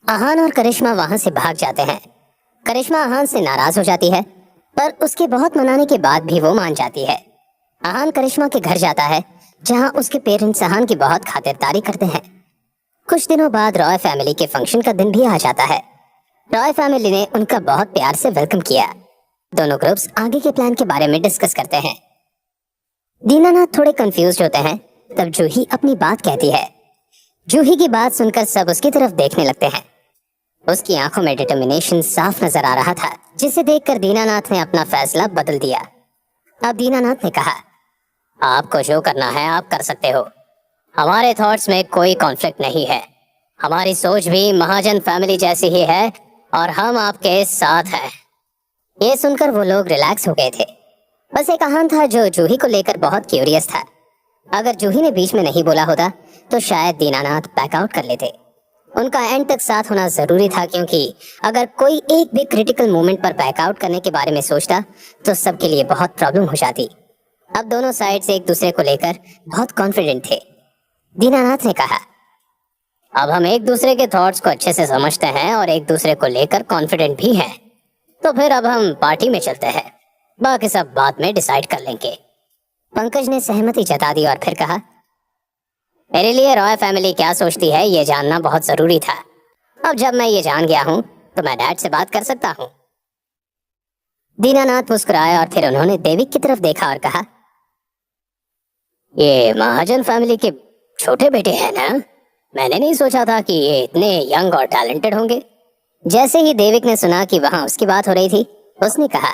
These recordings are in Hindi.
आहान और करिश्मा वहां से भाग जाते हैं। करिश्मा आहान से नाराज हो जाती है, पर उसके बहुत मनाने के बाद भी वो मान जाती है। आहान करिश्मा के घर जाता है, जहां उसके पेरेंट्स आहान की बहुत खातिरदारी करते हैं। कुछ दिनों बाद रॉय फैमिली के फंक्शन का दिन भी आ जाता है। रॉय फैमिली ने उनका बहुत प्यार से वेलकम किया। दोनों ग्रुप्स आगे के प्लान के बारे में डिस्कस करते हैं। दीनानाथ थोड़े कंफ्यूज होते हैं। तब जूही अपनी बात कहती है। जूही की बात सुनकर सब उसकी तरफ देखने लगते हैं। उसकी आंखों में डिटर्मिनेशन साफ नजर आ रहा था, जिसे देखकर दीनानाथ ने अपना फैसला बदल दिया। अब दीनानाथ ने कहा, आपको जो करना है आप कर सकते हो। हमारे थॉट्स में कोई कॉन्फ्लिक्ट नहीं है। हमारी सोच भी महाजन फैमिली जैसी ही है और हम आपके साथ हैं। ये सुनकर वो लोग रिलैक्स हो गए थे। बस एक आहान था जो जूही को लेकर बहुत क्यूरियस था। अगर जूही ने बीच में नहीं बोला होता तो शायद दीनानाथ बैकआउट कर लेते। उनका एंड तक साथ होना जरूरी था, क्योंकि अगर कोई एक भी क्रिटिकल मोमेंट पर बैकआउट करने के बारे में सोचता तो सबके लिए बहुत प्रॉब्लम हो जाती। अब दोनों साइड्स एक दूसरे को लेकर बहुत कॉन्फिडेंट थे। दीनानाथ ने कहा, अब हम एक दूसरे के थॉट्स को अच्छे से समझते हैं और एक दूसरे को लेकर कॉन्फिडेंट भी हैं। तो फिर अब हम पार्टी में चलते हैं, बाकी सब बाद में डिसाइड कर लेंगे। पंकज ने सहमति जता दी और फिर कहा, मेरे लिए रॉय फैमिली क्या सोचती है ये जानना बहुत जरूरी था। अब जब मैं ये जान गया हूँ तो मैं डैड से बात कर सकता हूँ। दीनानाथ मुस्कुराए और फिर उन्होंने देविक की तरफ देखा और कहा, ये महाजन फैमिली के छोटे बेटे हैं ना? मैंने नहीं सोचा था कि ये इतने यंग और टैलेंटेड होंगे। जैसे ही देविक ने सुना कि वहां उसकी बात हो रही थी, उसने कहा,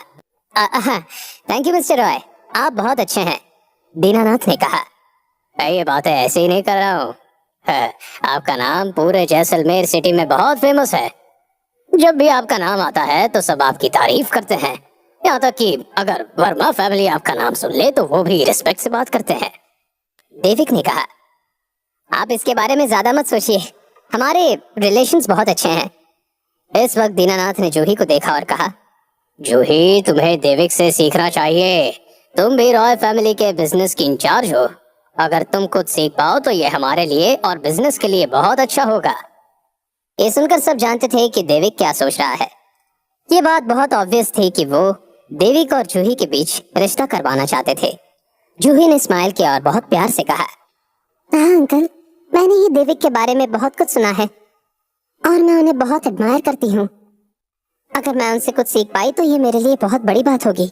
थैंक यू मिस्टर रॉय, आप बहुत अच्छे हैं। दीनानाथ ने कहा, मैं ये बातें ऐसे ही नहीं कर रहा हूँ। आपका नाम पूरे जैसलमेर सिटी में बहुत फेमस है। जब भी आपका नाम आता है तो सब आपकी तारीफ करते हैं। यहाँ तक कि अगर वर्मा फैमिली आपका नाम सुन ले तो वो भी रिस्पेक्ट से बात करते हैं। देविक ने कहा, आप इसके बारे में ज्यादा मत सोचिए, हमारे रिलेशंस बहुत अच्छे हैं। इस वक्त दीनानाथ ने जूही को देखा और कहा, जूही, तुम्हें देविक से सीखना चाहिए। तुम भी रॉय फैमिली के बिजनेस की इंचार्ज हो। अगर तुम खुद सीख पाओ तो ये हमारे लिए और बिजनेस के लिए बहुत अच्छा होगा। ये सुनकर सब जानते थे कि देविक क्या सोच रहा है। ये बात बहुत ऑब्वियस थी कि वो देविक और जूही के बीच रिश्ता करवाना चाहते थे। जूही ने स्माइल किया और बहुत प्यार से कहा, हाँ अंकल, मैंने ये देविक के बारे में बहुत कुछ सुना है और मैं उन्हें बहुत एडमायर करती हूँ। अगर मैं उनसे कुछ सीख पाई तो ये मेरे लिए बहुत बड़ी बात होगी।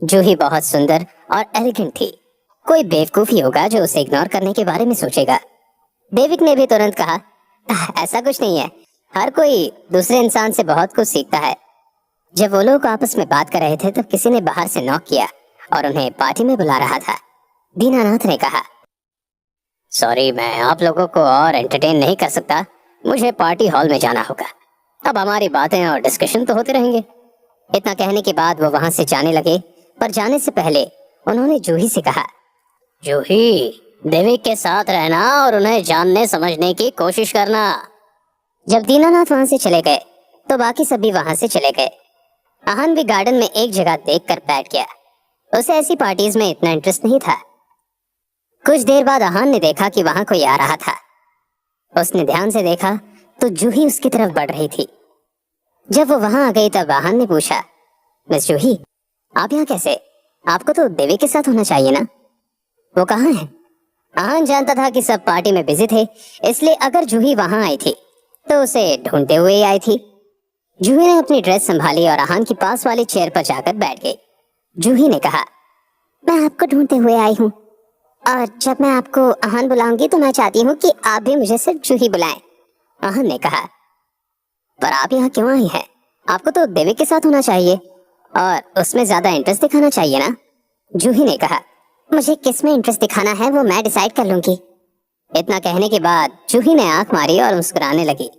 जूही बहुत सुंदर और एलिगेंट थी। कोई बेवकूफ ही होगा जो उसे इग्नोर करने के बारे में सोचेगा। देविक ने भी तुरंत कहा, ऐसा कुछ नहीं है, हर कोई दूसरे इंसान से बहुत कुछ सीखता है। जब वो लोग आपस में बात कर रहे थे तब किसी ने बाहर से नॉक किया और उन्हें पार्टी में बुला रहा था। दीनानाथ ने कहा, सॉरी, मैं आप लोगों को और एंटरटेन नहीं कर सकता, मुझे पार्टी हॉल में जाना होगा। अब हमारी बातें और डिस्कशन तो होते रहेंगे। इतना कहने के बाद वो वहां से जाने लगे, पर जाने से पहले उन्होंने जूही से कहा, जूही, देविक के साथ रहना और उन्हें जानने समझने की कोशिश करना। जब दीनानाथ वहां से चले गए तो बाकी सब भी वहां से चले गए। आहान भी गार्डन में एक जगह देखकर बैठ गया। उसे ऐसी पार्टीज में इतना इंटरेस्ट नहीं था। कुछ देर बाद आहान ने देखा कि वहां कोई आ रहा था। उसने ध्यान से देखा तो जूही उसकी तरफ बढ़ रही थी। जब वो वहां आ गई तब आहान ने पूछा, मिस जूही, आप यहाँ कैसे? आपको तो देविक के साथ होना चाहिए ना? वो कहाँ है? आहान जानता था कि सब पार्टी में बिजी थे, इसलिए अगर जूही वहां आई थी तो उसे ढूंढते हुए ही आई थी। जूही ने अपनी ड्रेस संभाली और आहान की पास वाली चेयर पर जाकर बैठ गई। जूही ने कहा, मैं आपको ढूंढते हुए आई हूँ और जब मैं आपको आहान बुलाऊंगी तो मैं चाहती हूँ कि आप भी मुझे सिर्फ जूही बुलाएं। आहान ने कहा, पर आप यहाँ क्यों आई हैं? आपको तो देविक के साथ होना चाहिए और उसमें ज्यादा इंटरेस्ट दिखाना चाहिए ना? जूही ने कहा, मुझे किस में इंटरेस्ट दिखाना है वो मैं डिसाइड कर लूंगी। इतना कहने के बाद जूही ने आंख मारी और मुस्कुराने लगी।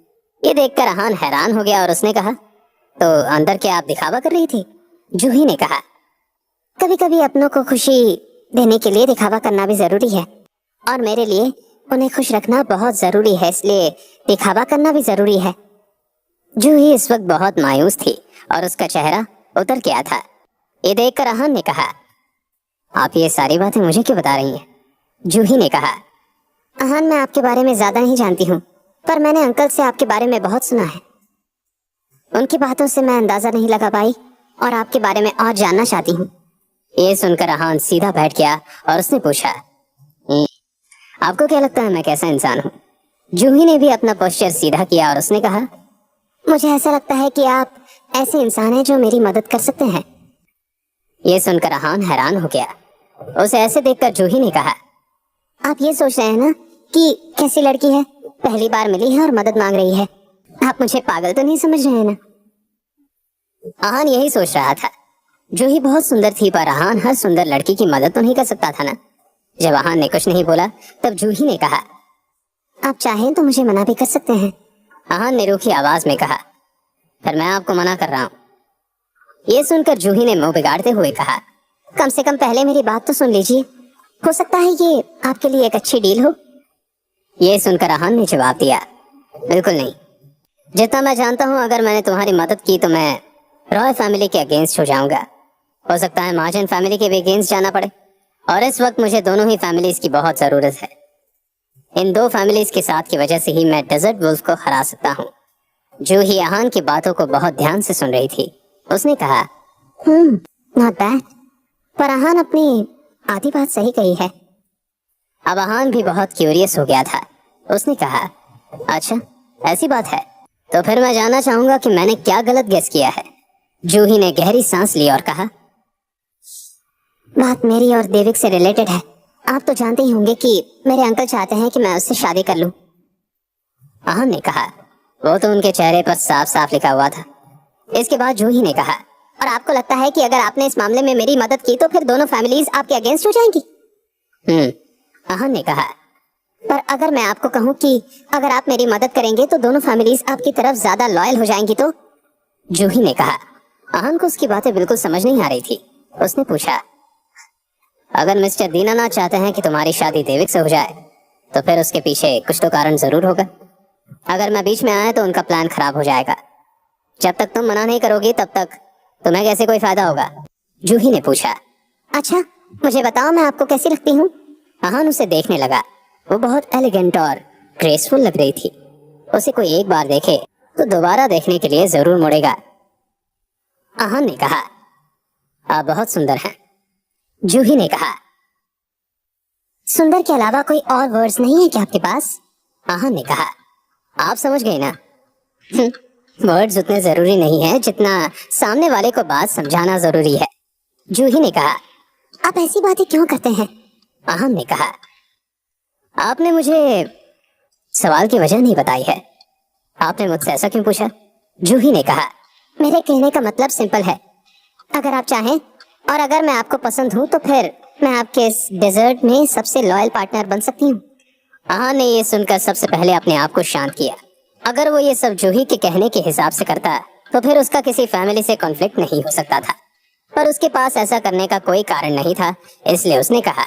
ये देखकर आहान हैरान हो गया और उसने कहा, तो अंदर क्या आप दिखावा कर रही थी? जूही ने कहा, कभी कभी अपनों को खुशी देने के लिए दिखावा करना भी जरूरी है और मेरे लिए उन्हें खुश रखना बहुत जरूरी है, इसलिए दिखावा करना भी जरूरी है। जूही इस वक्त बहुत मायूस थी और उसका चेहरा उतर गया था। ये देखकर आहान ने कहा, आप ये सारी बातें मुझे क्यों बता रही हैं? जूही ने कहा, आहान, मैं आपके बारे में ज्यादा नहीं जानती हूँ, पर मैंने अंकल से आपके बारे में बहुत सुना है। उनकी बातों से मैं अंदाजा नहीं लगा पाई और आपके बारे में और जानना चाहती हूँ। ये सुनकर अहान सीधा बैठ गया और उसने पूछा, आपको क्या लगता है मैं कैसा इंसान हूँ? जूही ने भी अपना पोस्चर सीधा किया और उसने कहा, मुझे ऐसा लगता है कि आप ऐसे इंसान हैं जो मेरी मदद कर सकते हैं। ये सुनकर अहान हैरान हो गया। उसे ऐसे देखकर जूही ने कहा, आप ये सोच रहे हैं ना कि कैसी लड़की है, पहली बार मिली है और मदद मांग रही है। आप मुझे पागल तो नहीं समझ रहे हैं ना? अहान यही सोच रहा था। जूही बहुत सुंदर थी, पर अहान हर सुंदर लड़की की मदद तो नहीं कर सकता था ना। जब अहान ने कुछ नहीं बोला तब जूही ने कहा, आप चाहें तो मुझे मना भी कर सकते हैं। अहान ने रूखी आवाज में कहा, फिर मैं आपको मना कर रहा हूँ। ये सुनकर जूही ने मुंह बिगाड़ते हुए कहा, कम से कम पहले मेरी बात तो सुन लीजिए, हो सकता है ये आपके लिए एक अच्छी डील हो। ये सुनकर अहान ने जवाब दिया, बिल्कुल नहीं। जितना मैं जानता हूँ, अगर मैंने तुम्हारी मदद की तो मैं रॉय फैमिली के अगेंस्ट हो जाऊंगा। हो सकता है महाजन फैमिली के भी अगेंस्ट जाना पड़े, और इस वक्त मुझे दोनों ही फैमिलीज की बहुत जरूरत है। इन दो फैमिलीज के साथ की वजह से ही मैं डेजर्ट वुल्फ को हरा सकता हूँ। जूही अहान की बातों को बहुत ध्यान से सुन रही थी। उसने कहा, नॉट बैड, पर अहान अपनी आधी बात सही कही है। अब अहान भी बहुत क्यूरियस हो गया था। उसने कहा, अच्छा ऐसी बात है, तो फिर मैं जानना चाहूंगा कि मैंने क्या गलत गेस किया है। जूही ने गहरी सांस ली और कहा, बात मेरी और देविक से रिलेटेड है। आप तो जानते ही होंगे कि मेरे अंकल चाहते हैं कि मैं उससे शादी कर लूं। अहान ने कहा, वो तो उनके चेहरे पर साफ साफ लिखा हुआ था। इसके बाद जूही ने कहा, और आपको लगता है कि अगर आपने इस मामले में मेरी मदद की तो फिर दोनों फैमिलीज आपके अगेंस्ट हो जाएंगी? अहान ने कहा, पर अगर मैं आपको कहूं कि अगर आप मेरी मदद करेंगे तो दोनों फैमिलीज आपकी तरफ ज्यादा लॉयल हो जाएंगी तो? जूही ने कहा। अहान को उसकी बातें बिल्कुल समझ नहीं आ रही थी। उसने पूछा, अगर मिस्टर दीनानाथ चाहते हैं कि तुम्हारी शादी देविक से हो जाए तो फिर उसके पीछे कुछ तो कारण जरूर होगा। अगर मैं बीच में आया तो उनका प्लान खराब हो जाएगा। जब तक तुम मना नहीं करोगी तब तक तुम्हें कैसे कोई फायदा होगा? जूही ने पूछा। अच्छा मुझे बताओ मैं आपको कैसी लगती हूँ? अहान उसे देखने लगा। वो बहुत एलिगेंट और ग्रेसफुल लग रही थी। उसे कोई एक बार देखे तो दोबारा देखने के लिए जरूर मुड़ेगा। अहान ने कहा, आप बहुत सुंदर हैं। जूही ने कहा, सुंदर के अलावा कोई और वर्ड्स नहीं है क्या आपके पास? अहान ने कहा, आप समझ गए ना। वर्ड्स उतने जरूरी नहीं है जितना सामने वाले को बात समझाना जरूरी है। जूही ने कहा, आप ऐसी बातें क्यों करते हैं? अहान ने कहा, आपने मुझे सवाल की वजह नहीं बताई है। आपने मुझसे ऐसा क्यों पूछा? जूही ने कहा, मेरे कहने का मतलब सिंपल है। अगर आप चाहें और अगर मैं आपको पसंद हूं तो फिर मैं आपके इस डेजर्ट में सबसे लॉयल पार्टनर बन सकती हूँ। अहान ने ये सुनकर सबसे पहले अपने आप को शांत किया। अगर वो ये सब जूही के कहने के हिसाब से करता तो फिर उसका किसी फैमिली से कॉन्फ्लिक्ट नहीं हो सकता था, पर उसके पास ऐसा करने का कोई कारण नहीं था। इसलिए उसने कहा,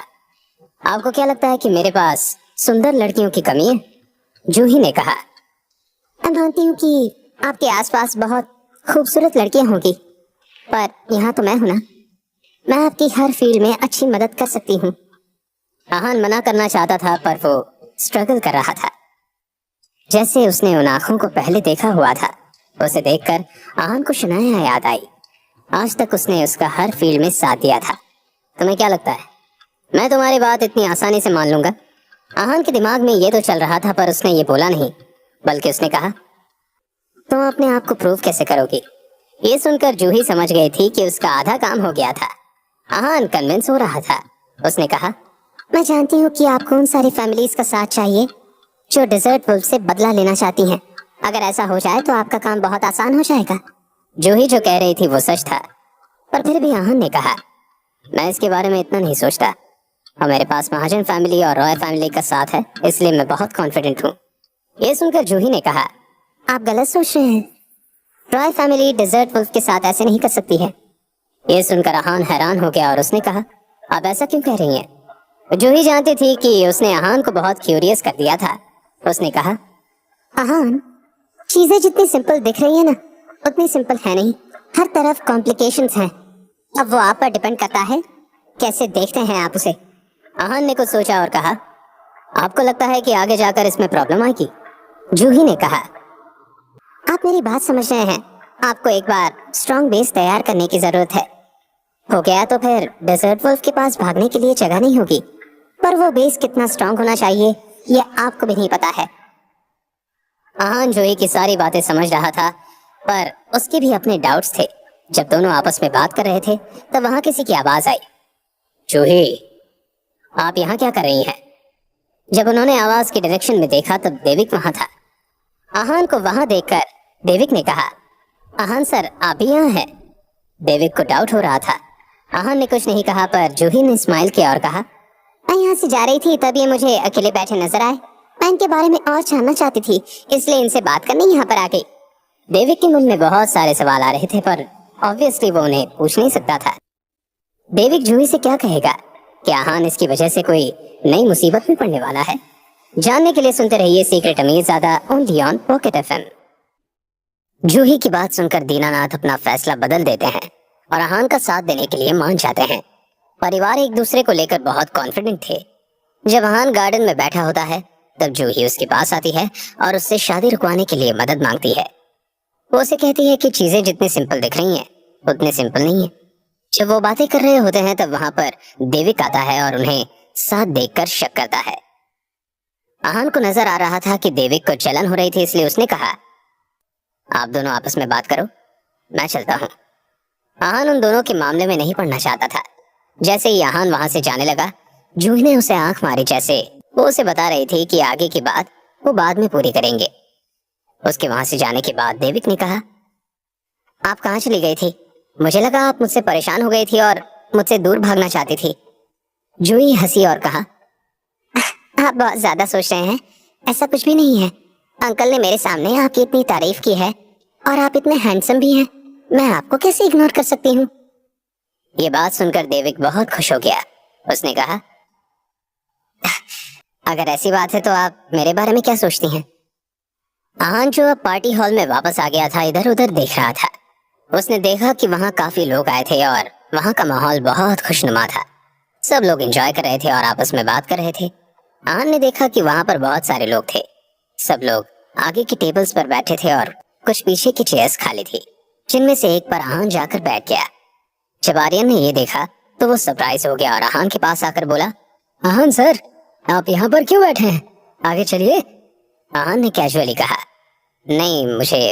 आपको क्या लगता है कि मेरे पास सुंदर लड़कियों की कमी है? जूही ने कहा, मैं मानती हूँ कि आपके आसपास बहुत खूबसूरत लड़कियां होंगी, पर यहाँ तो मैं हूं ना, मैं आपकी हर फील्ड में अच्छी मदद कर सकती हूँ। अहान मना करना चाहता था पर वो स्ट्रगल कर रहा था। जैसे उसने उन आंखों को पहले देखा हुआ था, उसे देखकर अहान को शनाया याद आई। आज तक उसने उसका हर फील्ड में साथ दिया था। तुम्हें क्या लगता है मैं तुम्हारी बात इतनी आसानी से मान लूंगा? अहान के दिमाग में ये तो चल रहा था, पर उसने ये बोला नहीं, बल्कि उसने कहा, तुम अपने आप को प्रूव कैसे करोगी? ये सुनकर जूही समझ गई थी कि उसका आधा काम हो गया था। अहान कन्विंस हो रहा था। उसने कहा, मैं जानती हूँ कि आपको उन सारी फैमिलीज का साथ चाहिए जो डेजर्ट वुल्फ से बदला लेना चाहती हैं। अगर ऐसा हो जाए तो आपका काम बहुत आसान हो जाएगा। जूही जो कह रही थी वो सच था, पर फिर भी अहान ने कहा, मैं इसके बारे में इतना नहीं सोचता, और मेरे पास महाजन फैमिली और रॉय फैमिली का साथ है, इसलिए मैं बहुत कॉन्फिडेंट हूँ। ये सुनकर जूही ने कहा, आप गलत सोच रहे हैं। रॉय फैमिली डेजर्ट वुल्फ के साथ ऐसे नहीं कर सकती है। ये सुनकर अहान हैरान हो गया और उसने कहा, आप ऐसा क्यों कह रही हैं? जूही जानती थी कि उसने अहान को बहुत क्यूरियस कर दिया था। उसने कहा, अहान, चीजें जितनी सिंपल दिख रही है ना, उतनी सिंपल है नहीं। हर तरफ कॉम्प्लिकेशंस हैं। अब वो आप पर डिपेंड करता है कैसे देखते हैं आप उसे। अहान ने कुछ सोचा और कहा, आपको लगता है कि आगे जाकर इसमें प्रॉब्लम आएगी? जूही ने कहा, आप मेरी बात समझ रहे हैं? आपको एक बार स्ट्रॉन्ग बेस तैयार करने की जरूरत है। हो गया तो फिर डेजर्ट वुल्फ के पास भागने के लिए जगह नहीं होगी, पर वो बेस कितना स्ट्रॉन्ग होना चाहिए ये आपको भी नहीं पता है। आहान जूही की सारी बातें समझ रहा था, पर उसके भी अपने डाउट्स थे। जब दोनों आपस में बात कर रहे थे तब वहां किसी की आवाज आई, जूही, आप यहाँ क्या कर रही हैं? जब उन्होंने आवाज की डायरेक्शन में देखा तब देविक वहां था। आहान को वहां देखकर देविक ने कहा, आहान सर, आप भी यहाँ हैं? देविक को डाउट हो रहा था। आहान ने कुछ नहीं कहा, पर जूही ने स्माइल किया और कहा, मैं यहाँ से जा रही थी तब ये मुझे अकेले बैठे नजर आए। मैं इनके बारे में और जानना चाहती थी, इसलिए इनसे बात करने यहाँ पर आ गई। देविक के मन में बहुत सारे सवाल आ रहे थे, पर ऑब्वियसली वो उन्हें पूछ नहीं सकता था। देविक जूही से क्या कहेगा? क्या आहान इसकी वजह से कोई नई मुसीबत में पड़ने वाला है? जानने के लिए सुनते रहिए secret Amirzada only on pocket FM. Juhi की बात सुनकर दीनानाथ अपना फैसला बदल देते हैं और आहान का साथ देने के लिए मान जाते हैं। परिवार एक दूसरे को लेकर बहुत कॉन्फिडेंट थे। जब आहान गार्डन में बैठा होता है तब जूही उसके पास आती है और उससे शादी रुकवाने के लिए मदद मांगती है। वो उसे कहती है कि चीजें जितनी सिंपल दिख रही हैं उतनी सिंपल नहीं है। जब वो बातें कर रहे होते हैं तब वहां पर देविक आता है और उन्हें साथ देखकर शक करता है। आहान को नजर आ रहा था कि देविक को जलन हो रही थी, इसलिए उसने कहा, आप दोनों आपस में बात करो, मैं चलता हूँ। आहान उन दोनों के मामले में नहीं पड़ना चाहता था। जैसे ही आहान वहां से जाने लगा, जूही ने उसे आंख मारी, जैसे वो उसे बता रही थी कि आगे की बात वो बाद में पूरी करेंगे। उसके वहां से जाने के बाद देविक ने कहा, आप कहाँ चली गई थी? मुझे लगा आप मुझसे परेशान हो गई थी और मुझसे दूर भागना चाहती थी। जूही हंसी और कहा, आप बहुत ज्यादा सोच रहे हैं, ऐसा कुछ भी नहीं है। अंकल ने मेरे सामने आपकी इतनी तारीफ की है और आप इतने हैंडसम भी हैं, मैं आपको कैसे इग्नोर कर सकती हूँ? ये बात सुनकर देविक बहुत खुश हो गया। उसने कहा, अगर ऐसी बात है तो आप मेरे बारे में क्या सोचती हैं? आहान जो अब पार्टी हॉल में वापस आ गया था, इधर उधर देख रहा था। उसने देखा कि वहां काफी लोग आए थे और वहां का माहौल बहुत खुशनुमा था। सब लोग एंजॉय कर रहे थे और आपस में बात कर रहे थे। आहान ने देखा कि वहां पर बहुत सारे लोग थे। सब लोग आगे की टेबल्स पर बैठे थे और कुछ पीछे की चेयर्स खाली थी, जिनमें से एक पर आहान जाकर बैठ गया। जब आर्यन ने ये देखा तो वो सरप्राइज हो गया और आहान के पास आकर बोला, आहान सर, आप यहाँ पर क्यों बैठे हैं? आगे चलिए। आहान ने कैजुअली कहा, नहीं, मुझे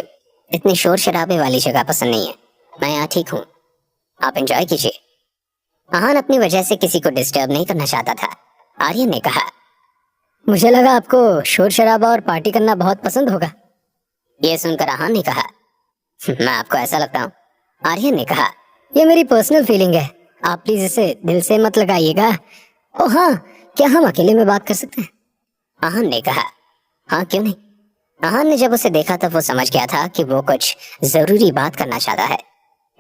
इतनी शोर शराबे वाली जगह पसंद नहीं है, मैं यहाँ ठीक हूँ, आप एंजॉय कीजिए। आहान अपनी वजह से किसी को डिस्टर्ब नहीं करना चाहता था। आर्यन ने कहा, मुझे लगा आपको शोर शराबा और पार्टी करना बहुत पसंद होगा। ये सुनकर आहान ने कहा, मैं आपको ऐसा लगता हूँ? आर्यन ने कहा, ये मेरी पर्सनल फीलिंग है, आप प्लीज इसे दिल से मत लगाइएगा। ओ हाँ, क्या हम अकेले में बात कर सकते हैं? आहान ने कहा, हाँ क्यों नहीं। आहान ने जब उसे देखा तब वो समझ गया था कि वो कुछ जरूरी बात करना चाहता है।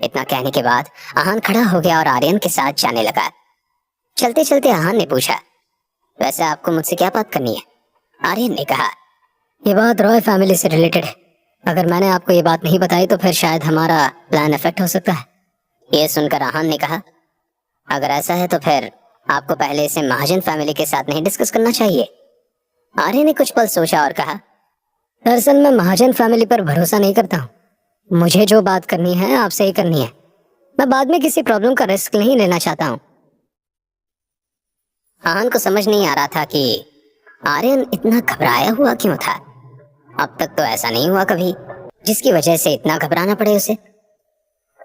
इतना कहने के बाद आहान खड़ा हो गया और आर्यन के साथ जाने लगा। चलते चलते आहान ने पूछा, वैसे आपको मुझसे क्या बात करनी है? आर्यन ने कहा, ये बात रॉय फैमिली से रिलेटेड है। अगर मैंने आपको ये बात नहीं बताई तो फिर शायद हमारा प्लान इफेक्ट हो सकता है। ये सुनकर आहान ने कहा, अगर ऐसा है तो फिर आपको पहले इसे महाजन फैमिली के साथ नहीं डिस्कस करना चाहिए। आर्यन ने कुछ पल सोचा और कहा, दरअसल मैं महाजन फैमिली पर भरोसा नहीं करता हूँ। मुझे जो बात करनी है आपसे ही करनी है। मैं बाद में किसी प्रॉब्लम का रिस्क नहीं लेना चाहता हूँ। आहान को समझ नहीं आ रहा था कि आर्यन इतना घबराया हुआ क्यों था। अब तक तो ऐसा नहीं हुआ कभी जिसकी वजह से इतना घबराना पड़े उसे।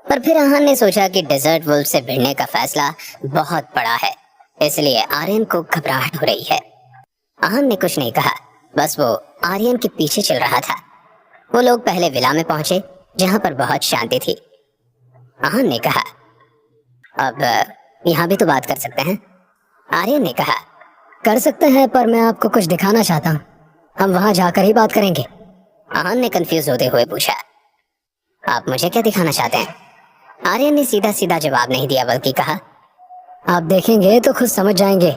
पर फिर आहान ने सोचा कि डेजर्ट वुल्फ से भिड़ने का फैसला बहुत बड़ा है, इसलिए आर्यन को घबराहट हो रही है। आहान ने कुछ नहीं कहा, बस वो आर्यन के पीछे चल रहा था। वो लोग पहले विला में पहुंचे जहां पर बहुत शांति थी। आहान ने कहा, अब यहाँ भी तो बात कर सकते हैं। आर्यन ने कहा, कर सकते हैं, पर मैं आपको कुछ दिखाना चाहता हूँ, हम वहां जाकर ही बात करेंगे। आहान ने कंफ्यूज होते हुए पूछा, आप मुझे क्या दिखाना चाहते हैं? आर्यन ने सीधा सीधा जवाब नहीं दिया, बल्कि कहा, आप देखेंगे तो खुद समझ जाएंगे,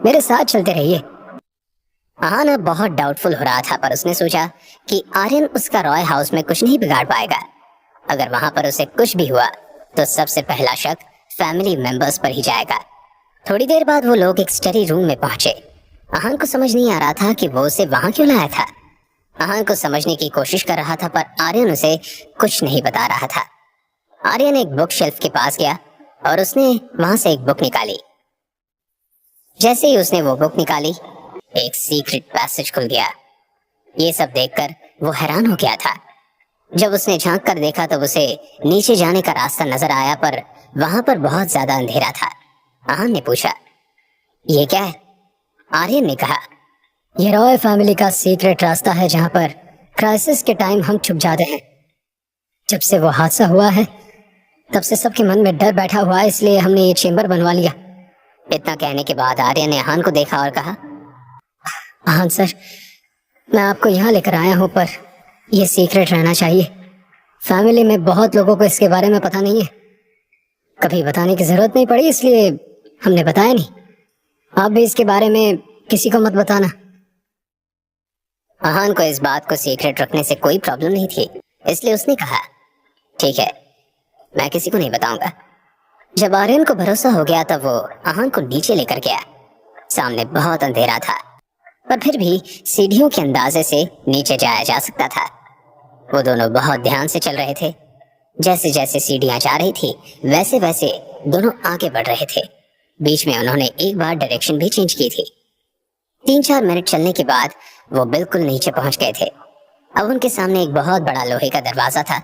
मेरे साथ चलते रहिए। आहान अब बहुत डाउटफुल हो रहा था, पर उसने सोचा कि आर्यन उसका रॉय हाउस में कुछ नहीं बिगाड़ पाएगा। अगर वहां पर उसे कुछ भी हुआ तो सबसे पहला शक फैमिली मेंबर्स पर ही जाएगा। थोड़ी देर बाद वो लोग एक स्टडी रूम में पहुंचे। आहान को समझ नहीं आ रहा था कि वो उसे वहां क्यों लाया था। आहान को समझने की कोशिश कर रहा था, पर आर्यन उसे कुछ नहीं बता रहा था। आर्यन एक बुक शेल्फ के पास गया और उसने वहां से एक बुक निकाली। जैसे ही उसने वो बुक निकाली, एक सीक्रेट पैसेज खुल गया। ये सब देखकर वो हैरान हो गया था। जब उसने झांक कर देखा तब उसे नीचे जाने का रास्ता नजर आया, पर वहां पर बहुत ज्यादा अंधेरा था। आहान ने पूछा, ये क्या है? आर्यन ने कहा, ये रॉय फैमिली का सीक्रेट रास्ता है जहां पर क्राइसिस के टाइम हम छुप जाते हैं। जब से वो हादसा हुआ है तब से सबके मन में डर बैठा हुआ है, इसलिए हमने ये चेंबर बनवा लिया। इतना कहने के बाद आर्यन ने आहान को देखा और कहा, आहान सर, मैं आपको यहाँ लेकर आया हूँ, पर यह सीक्रेट रहना चाहिए। फैमिली में बहुत लोगों को इसके बारे में पता नहीं है। कभी बताने की जरूरत नहीं पड़ी, इसलिए हमने बताया नहीं। आप भी इसके बारे में किसी को मत बताना। आहान को इस बात को सीक्रेट रखने से कोई प्रॉब्लम नहीं थी, इसलिए उसने कहा, ठीक है, मैं किसी को नहीं बताऊंगा। जब आर्यन को भरोसा हो गया तब वो आहान को नीचे लेकर गया। सामने बहुत अंधेरा था, पर फिर भी सीढ़ियों के अंदाजे से नीचे जाया जा सकता था। वो दोनों बहुत ध्यान से चल रहे थे। जैसे जैसे सीढ़ियां जा रही थी वैसे वैसे दोनों आगे बढ़ रहे थे। बीच में उन्होंने एक बार डायरेक्शन भी चेंज की थी। 3-4 मिनट चलने के बाद वो बिल्कुल नीचे पहुंच गए थे। अब उनके सामने एक बहुत बड़ा लोहे का दरवाजा था।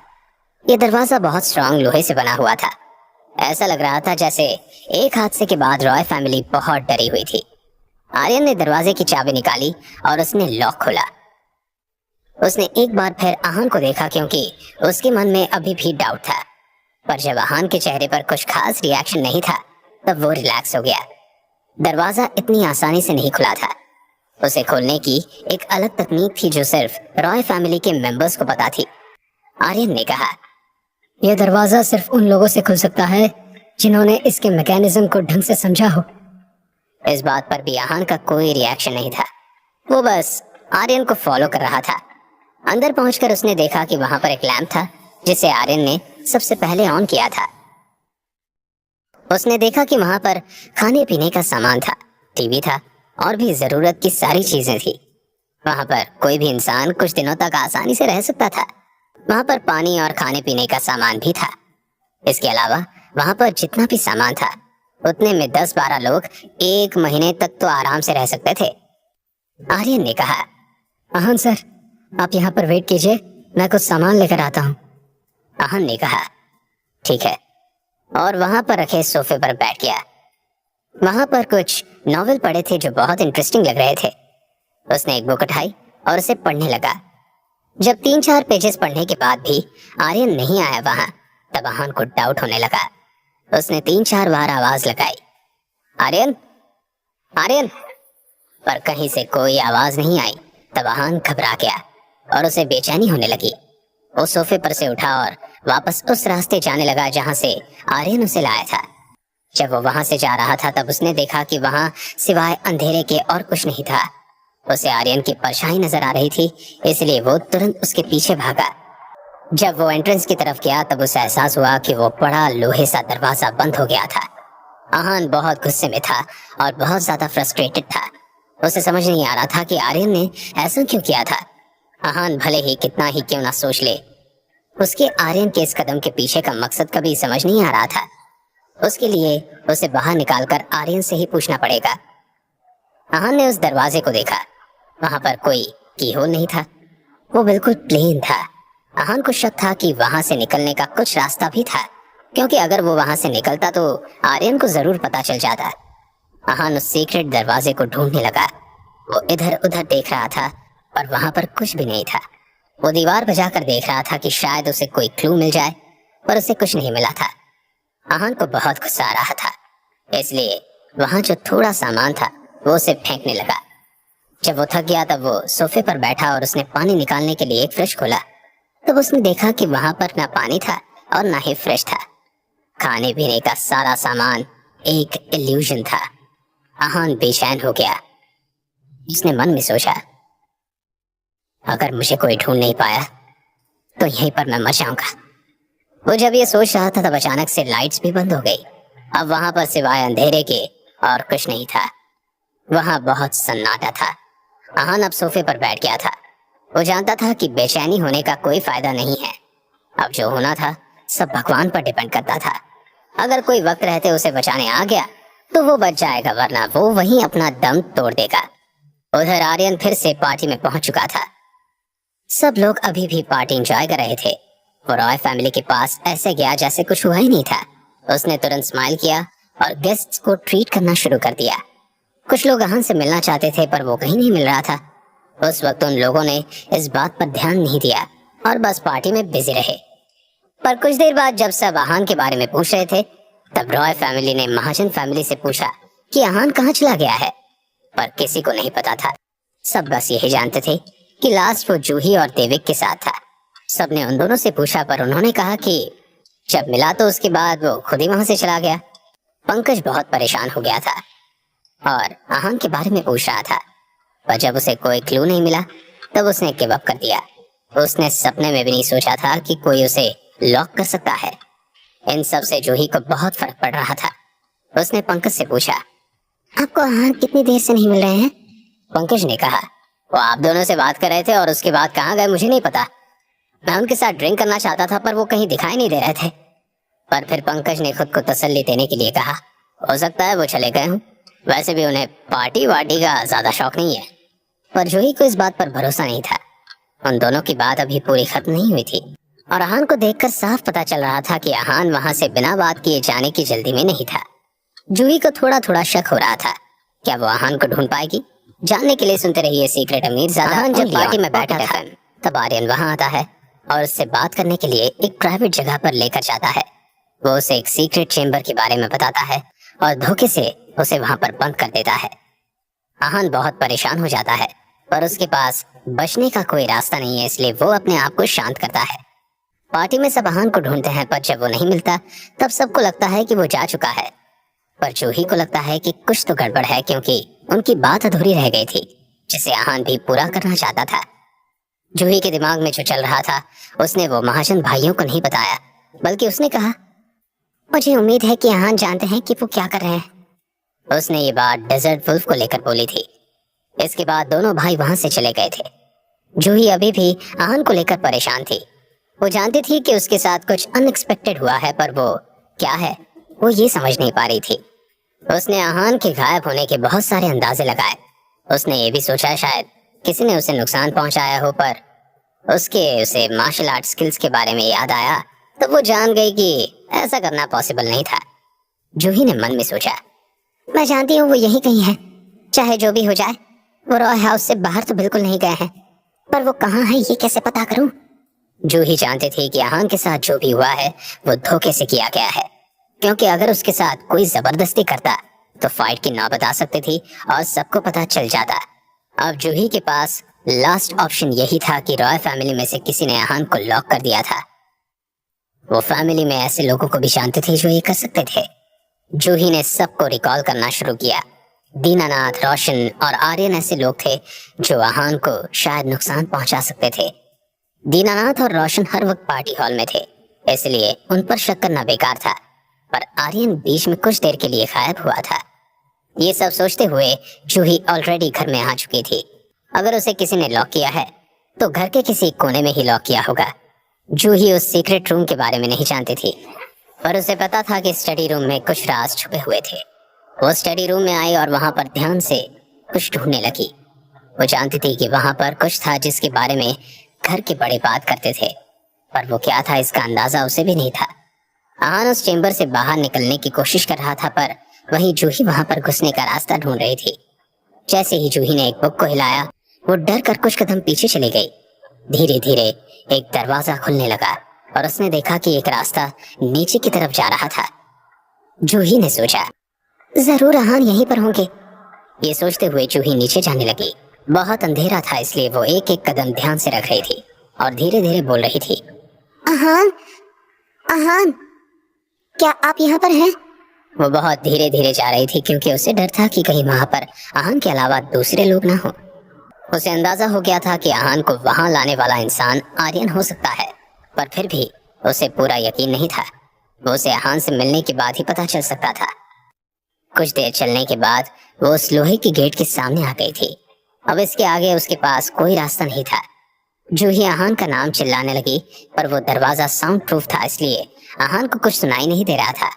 यह दरवाजा बहुत स्ट्रांग लोहे से बना हुआ था। ऐसा लग रहा था जैसे एक हादसे के बाद रॉय फैमिली बहुत डरी हुई थी। आर्यन ने दरवाजे की चाबी निकाली और उसने लॉक खोला। उसने एक बार फिर आहान को देखा, क्योंकि उसके मन में अभी भी डाउट था। पर जब आहान के चेहरे पर कुछ खास रिएक्शन नहीं था तब वो रिलैक्स हो गया। दरवाजा इतनी आसानी से नहीं खुला था। उसे खोलने की एक अलग तकनीक थी जो सिर्फ रॉय फैमिली के मेंबर्स को पता थी। आर्यन ने कहा, यह दरवाजा सिर्फ उन लोगों से खुल सकता है जिन्होंने इसके मैकेनिज्म को ढंग से समझा हो। इस बात पर भी आहान का कोई रिएक्शन नहीं था। वो बस आर्यन को फॉलो कर रहा था। अंदर पहुंचकर उसने देखा कि वहां पर एक लैंप था जिसे आर्यन ने सबसे पहले ऑन किया था। उसने देखा कि वहां पर खाने पीने का सामान था, टीवी था और भी जरूरत की सारी चीजें थी। वहां पर कोई भी इंसान कुछ दिनों तक आसानी से रह सकता था। वहां पर पानी और खाने पीने का सामान भी था। इसके अलावा वहां पर जितना भी सामान था उतने में 10-12 लोग एक महीने तक तो आराम से रह सकते थे। आर्यन ने कहा, आहान सर, आप यहाँ पर वेट कीजिए, मैं कुछ सामान लेकर आता हूँ। आहान ने कहा, ठीक है, और वहां पर रखे सोफे पर बैठ गया। वहां पर कुछ नॉवेल पड़े थे जो बहुत इंटरेस्टिंग लग रहे थे। उसने एक बुक उठाई और उसे पढ़ने लगा। जब 3-4 पेजेस पढ़ने के बाद भी आर्यन नहीं आया वहां, तब आहान को डाउट होने लगा। उसने 3-4 बार आवाज लगाई, आर्यन, आर्यन, पर कहीं से कोई आवाज नहीं आई। तब आहान घबरा गया और उसे बेचैनी होने लगी। वो सोफे पर से उठा और वापस उस रास्ते जाने लगा जहां से आर्यन उसे लाया था। जब वो वहां से जा रहा था तब उसने देखा कि वहां सिवाय अंधेरे के और कुछ नहीं था। उसे आर्यन की परछाई नजर आ रही थी, इसलिए वो तुरंत उसके पीछे भागा। जब वो एंट्रेंस की तरफ गया तब उसे एहसास हुआ कि वो बड़ा लोहे सा दरवाजा बंद हो गया था। आहान बहुत गुस्से में था और बहुत ज्यादा फ्रस्ट्रेटेड था। उसे समझ नहीं आ रहा था कि आर्यन ने ऐसा क्यों किया था। आहान भले ही कितना ही क्यों ना सोच ले, उसके आर्यन के इस कदम के पीछे का मकसद कभी समझ नहीं आ रहा था। उसके लिए उसे बाहर निकालकर आर्यन से ही पूछना पड़ेगा। आहान ने उस दरवाजे को देखा। वहां पर कोई कीहोल नहीं था, वो बिल्कुल प्लेन था। आहान को शक था कि वहां से निकलने का कुछ रास्ता भी था, क्योंकि अगर वो वहां से निकलता तो आर्यन को जरूर पता चल जाता। आहान उस सीक्रेट दरवाजे को ढूंढने लगा। वो इधर उधर देख रहा था पर वहां पर कुछ भी नहीं था। वो दीवार बजाकर देख रहा था कि शायद उसे कोई क्लू मिल जाए, पर उसे कुछ नहीं मिला था। आहान को बहुत गुस्सा आ रहा था, इसलिए वहां जो थोड़ा सामान था वो उसे फेंकने लगा। जब वो थक गया तब वो सोफे पर बैठा और उसने पानी निकालने के लिए एक फ्रिज खोला। तब उसने देखा कि वहां पर ना पानी था और ना ही फ्रिज था। खाने पीने का सारा सामान एक इल्यूजन था। आहान बेचैन हो गया। उसने मन में सोचा, अगर मुझे कोई ढूंढ नहीं पाया तो यहीं पर मैं मर जाऊंगा। वो जब ये सोच रहा था तब अचानक से लाइट्स भी बंद हो गई। अब वहां पर सिवाय अंधेरे के और कुछ नहीं था। वहां बहुत सन्नाटा था। आहान अब सोफे पर बैठ गया था। वो जानता था कि बेचैनी होने का कोई फायदा नहीं है। अब जो होना था सब भगवान पर डिपेंड करता था। अगर कोई वक्त रहते उसे बचाने आ गया तो वो बच जाएगा, वरना वो वहीं अपना दम तोड़ देगा। उधर आर्यन फिर से पार्टी में पहुंच चुका था। सब लोग अभी भी पार्टी एंजॉय कर रहे थे। वो रॉय फैमिली के पास ऐसे गया जैसे कुछ हुआ ही नहीं था। उसने तुरंत स्माइल किया और गेस्ट्स को ट्रीट करना शुरू कर दिया। कुछ लोग आहान से मिलना चाहते थे पर वो कहीं नहीं मिल रहा था। उस वक्त उन लोगों ने इस बात पर ध्यान नहीं दिया और बस पार्टी में बिजी रहे। पर कुछ देर बाद जब सब आहान के बारे में पूछ रहे थे तब रॉय फैमिली ने महाजन फैमिली से पूछा कि आहान कहाँ चला गया है। पर किसी को नहीं पता था। सब बस यही जानते थे कि लास्ट वो जूही और देविक के साथ था। सबने उन दोनों से पूछा पर उन्होंने कहा कि जब मिला तो उसके बाद वो खुद ही वहां से चला गया। पंकज बहुत परेशान हो गया था और आहान के बारे में पूछ रहा था, पर जब उसे कोई क्लू नहीं मिला तब उसने गिव अप कर दिया। उसने सपने में भी नहीं सोचा था कि कोई उसे लॉक कर सकता है। इन सब से जूही को बहुत फर्क पड़ रहा था। उसने पंकज से पूछा, आपको आहान कितनी देर से नहीं मिल रहे हैं? पंकज ने कहा, वो आप दोनों से बात कर रहे थे और उसके बाद कहाँ गए मुझे नहीं पता। मैं उनके साथ ड्रिंक करना चाहता था पर वो कहीं दिखाई नहीं दे रहे थे। पर फिर पंकज ने खुद को तसल्ली देने के लिए कहा, हो सकता है वो चले गए हों। वैसे भी उन्हें पार्टी वार्टी का ज्यादा शौक नहीं है। पर जूही को इस बात पर भरोसा नहीं था। उन दोनों की बात अभी पूरी खत्म नहीं हुई थी और आहान को देखकर साफ पता चल रहा था कि आहान वहां से बिना बात किए जाने की जल्दी में नहीं था। जूही को थोड़ा थोड़ा शक हो रहा था, क्या वो आहान को ढूंढ पाएगी? जानने के लिए सुनते रहिए सीक्रेट अमीरजादा। आहान जब पार्टी में बैठा था तब आर्यन वहां आता है और उससे बात करने के लिए एक प्राइवेट जगह पर लेकर जाता है। वो उसे एक सीक्रेट चेंबर के बारे में बताता है और धोखे से उसे वहां पर बंद कर देता है। आहान बहुत परेशान हो जाता है पर उसके पास बचने का कोई रास्ता नहीं है, इसलिए वो अपने आप को शांत करता है। पार्टी में सब आहान को ढूंढते हैं पर जब वो नहीं मिलता तब सबको लगता है कि वो जा चुका है। पर जूही को लगता है कि कुछ तो गड़बड़ है, क्योंकि उनकी बात अधूरी रह गई थी जिसे आहान भी पूरा करना चाहता था। जूही के दिमाग में जो चल रहा था उसने वो महाजन भाइयों को नहीं बताया, बल्कि उसने कहा, मुझे उम्मीद है कि आहान जानते हैं कि वो क्या कर रहे हैं। उसने ये बात डेजर्ट वुल्फ को लेकर बोली थी। इसके बाद दोनों भाई वहां से चले गए थे। जूही अभी भी आहान को लेकर परेशान थी। वो जानती थी कि उसके साथ कुछ अनएक्सपेक्टेड हुआ है, पर वो क्या है वो ये समझ नहीं पा रही थी। उसने आहान के गायब होने के बहुत सारे अंदाजे लगाए। उसने ये भी सोचा शायद किसी ने उसे नुकसान पहुंचाया हो, पर उसे मार्शल आर्ट स्किल्स के बारे में याद आया तो वो जान गई कि ऐसा करना पॉसिबल नहीं था। जूही ने मन में सोचा, मैं जानती हूँ वो यही कहीं है, चाहे जो भी हो जाए। वो रॉय हाउस से बाहर तो बिल्कुल नहीं गए हैं, पर वो कहाँ है ये कैसे पता करूं? जूही जानती थी कि आहान के साथ जो भी हुआ है वो धोखे से किया गया है, क्योंकि अगर उसके साथ कोई जबरदस्ती करता तो फाइट की नौबत आ सकती थी और सबको पता चल जाता। अब जूही के पास लास्ट ऑप्शन यही था कि रॉय फैमिली में से किसी ने आहान को लॉक कर दिया था। वो फैमिली में ऐसे लोगों को भी जानते थे जो ये कर सकते थे। जूही ने सबको रिकॉल करना शुरू किया। दीनानाथ, रोशन और आर्यन ऐसे लोग थे जो आहान को शायद नुकसान पहुंचा सकते थे। दीनानाथ और रोशन हर वक्त पार्टी हॉल में थे, इसलिए उन पर शक करना बेकार था। पर आर्यन बीच में कुछ देर के लिए गायब हुआ था। ये सब सोचते हुए जूही ऑलरेडी घर में आ चुकी थी। अगर उसे किसी ने लॉक किया है तो घर के किसी कोने में ही लॉक किया होगा। जूही उस सीक्रेट रूम के बारे में नहीं जानती थी, पर उसे पता था कि स्टडी रूम में कुछ राज छुपे हुए थे। वो स्टडी रूम में आई और वहां पर ध्यान से कुछ ढूंढने लगी। वो जानती थी कि वहां पर कुछ था जिसके बारे में घर के बड़े बात करते थे, पर वो क्या था इसका अंदाजा उसे भी नहीं था। आहान उस चेंबर से बाहर निकलने की कोशिश कर रहा था, पर वहीं जूही वहां पर घुसने का रास्ता ढूंढ रही थी। जैसे ही जूही ने एक बुक को हिलाया वो डर कर कुछ कदम पीछे चली गई। धीरे धीरे एक दरवाजा खुलने लगा और उसने देखा कि एक रास्ता नीचे की तरफ जा रहा था। जूही ने सोचा, जरूर आहान यहीं पर होंगे। ये सोचते हुए जूही नीचे जाने लगी। बहुत अंधेरा था, इसलिए वो एक एक कदम ध्यान से रख रही थी और धीरे धीरे बोल रही थी, आहान, आहान, क्या आप यहाँ पर हैं? वो बहुत धीरे धीरे जा रही थी क्योंकि उसे डर था कि कहीं वहां पर आहान के अलावा दूसरे लोग ना हो। उसे अंदाजा हो गया था कि आहान को वहां लाने वाला इंसान आर्यन हो सकता है, पर फिर भी उसे पूरा यकीन नहीं था। वो उसे आहान से मिलने के बाद ही पता चल सकता था। कुछ देर चलने के बाद वो उस लोहे की गेट के सामने आ गई थी। अब इसके आगे उसके पास कोई रास्ता नहीं था। जूही आहान का नाम चिल्लाने लगी, पर वो दरवाजा साउंड प्रूफ था, इसलिए आहान को कुछ सुनाई नहीं दे रहा था।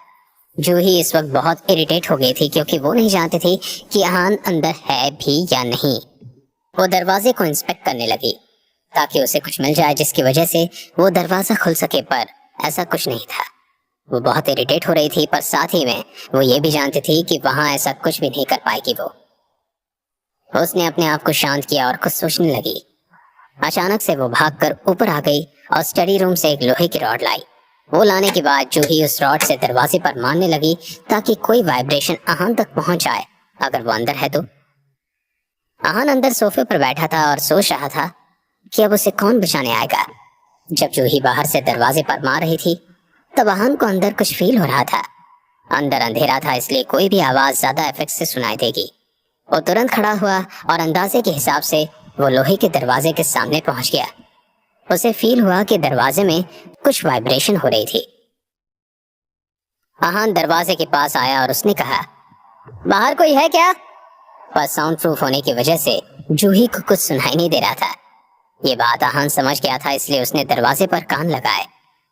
जूही इस वक्त बहुत इरिटेट हो गई थी क्योंकि वो नहीं जानती थी कि आहान अंदर है भी या नहीं। वो दरवाजे को इंस्पेक्ट करने लगी ताकि उसे कुछ मिल जाए जिसकी वजह से वो दरवाजा खुल सके, पर ऐसा कुछ नहीं था। वो बहुत इरिटेट हो रही थी, पर साथ ही में वो ये भी जानती थी कि वहां ऐसा कुछ भी नहीं कर पाएगी। उसने अपने आप को शांत किया और कुछ सोचने लगी। अचानक से वो भागकर ऊपर आ गई और स्टडी रूम से एक लोहे की रॉड लाई। वो लाने के बाद जूही उस रॉड से दरवाजे पर मारने लगी ताकि कोई वाइब्रेशन आहान तक पहुंच जाए अगर वो अंदर है तो। आहान अंदर सोफे पर बैठा था और सोच रहा था कि अब उसे कौन बचाने आएगा। जब जूही बाहर से दरवाजे पर मार रही थी तब आहान को अंदर कुछ फील हो रहा था। अंदर अंधेरा था, इसलिए कोई भी आवाज ज्यादा इफेक्ट से सुनाई देगी। वो तुरंत खड़ा हुआ और अंदाजे के हिसाब से वो लोहे के दरवाजे के सामने पहुंच गया। उसे फील हुआ कि दरवाजे में कुछ वाइब्रेशन हो रही थी। आहान दरवाजे के पास आया और उसने कहा, बाहर कोई है क्या? पर साउंड प्रूफ होने की वजह से जूही को कुछ सुनाई नहीं दे रहा था। ये बात आहान समझ गया था, इसलिए उसने दरवाजे पर कान लगाए।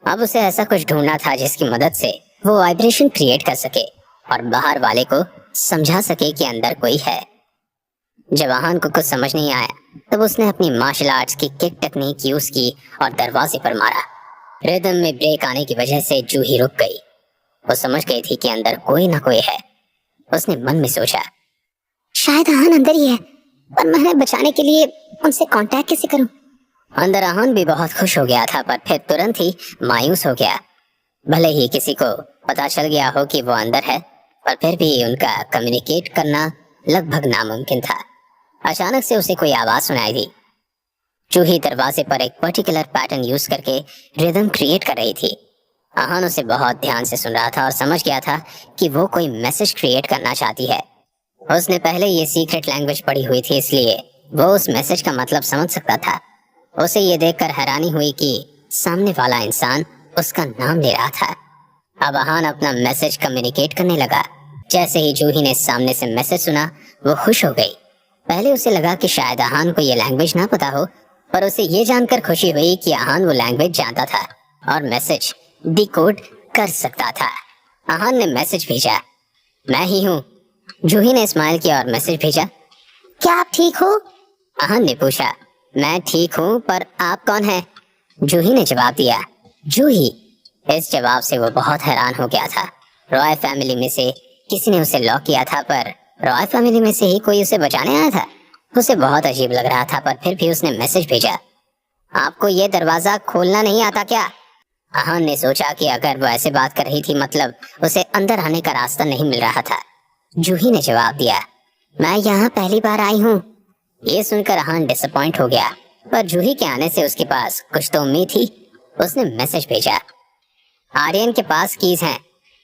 अब उसे ऐसा कुछ ढूंढना था जिसकी मदद से वो वाइब्रेशन क्रिएट कर सके और बाहर वाले को समझा सके कि अंदर कोई है। जब आहान को कुछ समझ नहीं आया तब उसने अपनी मार्शल आर्ट्स की किक टेक्निक यूज की और दरवाजे पर मारा। रिदम में ब्रेक आने की वजह से जूही रुक गई। वो समझ गई थी कि अंदर कोई ना कोई है। उसने मन में सोचा, शायद आहान अंदर ही है, पर मैं बचाने के लिए उनसे कांटेक्ट कैसे करूं? अंदर आहान भी बहुत खुश हो गया था, पर फिर तुरंत ही मायूस हो गया। भले ही किसी को पता चल गया हो कि वो अंदर है, पर फिर भी उनका कम्युनिकेट करना लगभग नामुमकिन था। अचानक से उसे कोई आवाज सुनाई दी। जूही दरवाजे पर एक पर्टिकुलर पैटर्न यूज करके रिदम क्रिएट कर रही थी। आहान उसे बहुत ध्यान से सुन रहा था और समझ गया था कि वो कोई मैसेज क्रिएट करना चाहती है। उसने पहले ये सीक्रेट लैंग्वेज पढ़ी हुई थी, इसलिए वो उस मैसेज का मतलब समझ सकता था। उसे ये देखकर हैरानी हुई कि सामने वाला इंसान उसका नाम ले रहा था। अब आहान अपना मैसेज कम्युनिकेट करने लगा। जैसे ही जूही ने सामने से मैसेज सुना वो खुश हो गई। पहले उसे लगा कि शायद आहान को ये लैंग्वेज ना पता हो, पर उसे ये जानकर खुशी हुई कि आहान वो लैंग्वेज जानता था और मैसेज डिकोड कर सकता था। आहान ने मैसेज भेजा, मैं ही हूँ। जूही ने स्माइल किया और मैसेज भेजा, क्या आप ठीक हो? आहान ने पूछा, मैं ठीक हूँ, पर आप कौन हैं? जूही ने जवाब दिया, जूही। इस जवाब से वो बहुत हैरान हो गया था। रॉय फैमिली में से किसी ने उसे लॉक किया था, पर रॉय फैमिली में से ही कोई उसे बचाने आया था। उसे बहुत अजीब लग रहा था, पर फिर भी उसने मैसेज भेजा, आपको ये दरवाजा खोलना नहीं आता क्या? आहान ने सोचा कि अगर वो ऐसे बात कर रही थी मतलब उसे अंदर आने का रास्ता नहीं मिल रहा था। जूही ने जवाब दिया, मैं यहाँ पहली बार आई हूँ। ये सुनकर आहान डिसअपॉइंट हो गया, पर जूही के आने से उसके पास कुछ तो उम्मीद थी। उसने मैसेज भेजा, आर्यन के पास कीज हैं।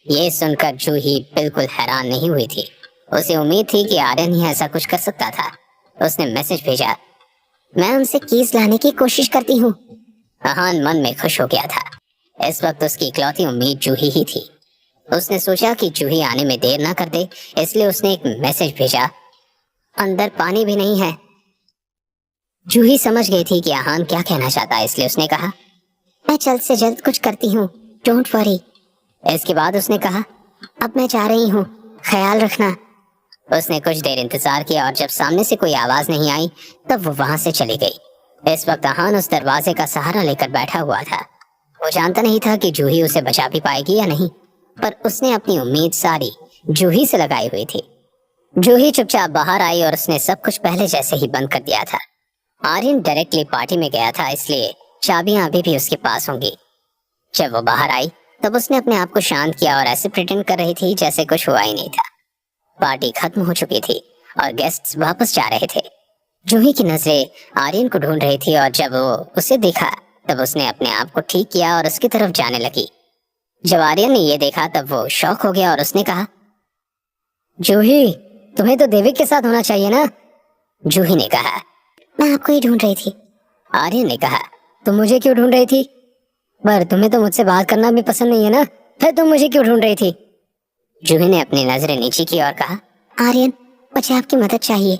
ये सुनकर जूही बिल्कुल हैरान नहीं हुई थी। उसे उम्मीद थी कि आर्यन ही ऐसा कुछ कर सकता था। उसने मैसेज भेजा, मैं उनसे कीज लाने की कोशिश करती हूँ। आहान मन में खुश हो गया था। इस वक्त उसकी इकलौती उम्मीद जूही ही थी। उसने सोचा कि जूही आने में देर ना कर दे, इसलिए उसने एक मैसेज भेजा, अंदर पानी भी नहीं है। जूही समझ गई थी कि आहान क्या कहना चाहता है, इसलिए उसने कहा, मैं जल्द से जल्द कुछ करती हूँ, डोंट वरी। इसके बाद उसने कहा, अब मैं जा रही हूँ, ख्याल रखना। उसने कुछ देर इंतजार किया और जब सामने से कोई आवाज नहीं आई तब वो वहां से चली गई। इस वक्त आहान उस दरवाजे का सहारा लेकर बैठा हुआ था। वो जानता नहीं था कि जूही उसे बचा भी पाएगी या नहीं, पर उसने अपनी उम्मीद सारी जूही से लगाई हुई थी। जूही चुपचाप बाहर आई और उसने सब कुछ पहले जैसे ही बंद कर दिया था। आर्यन डायरेक्टली पार्टी में गया था, इसलिए चाबियां अभी भी उसके पास होंगी। जब वो बाहर आई तब उसने अपने आप को शांत किया और ऐसे प्रिटेंड कर रही थी जैसे कुछ हुआ ही नहीं था। पार्टी खत्म हो चुकी थी और गेस्ट्स वापस जा रहे थे। जूही की नजरें आर्यन को ढूंढ रही थी और जब वो उसे देखा तब उसने अपने आप को ठीक किया और उसकी तरफ जाने लगी। जब आर्यन ने ये देखा तब वो शॉक हो गया और उसने कहा, जूही, तुम्हें तो देविक के साथ होना चाहिए ना? जूही ने कहा, मैं आपको ही ढूंढ रही थी। आर्यन ने कहा, तुम मुझे क्यों ढूंढ रही थी? पर तुम्हें तो मुझसे बात करना भी पसंद नहीं है ना, फिर तुम मुझे क्यों ढूंढ रही थी? जूही ने अपनी नजरें नीचे की और कहा, आर्यन, मुझे आपकी मदद चाहिए।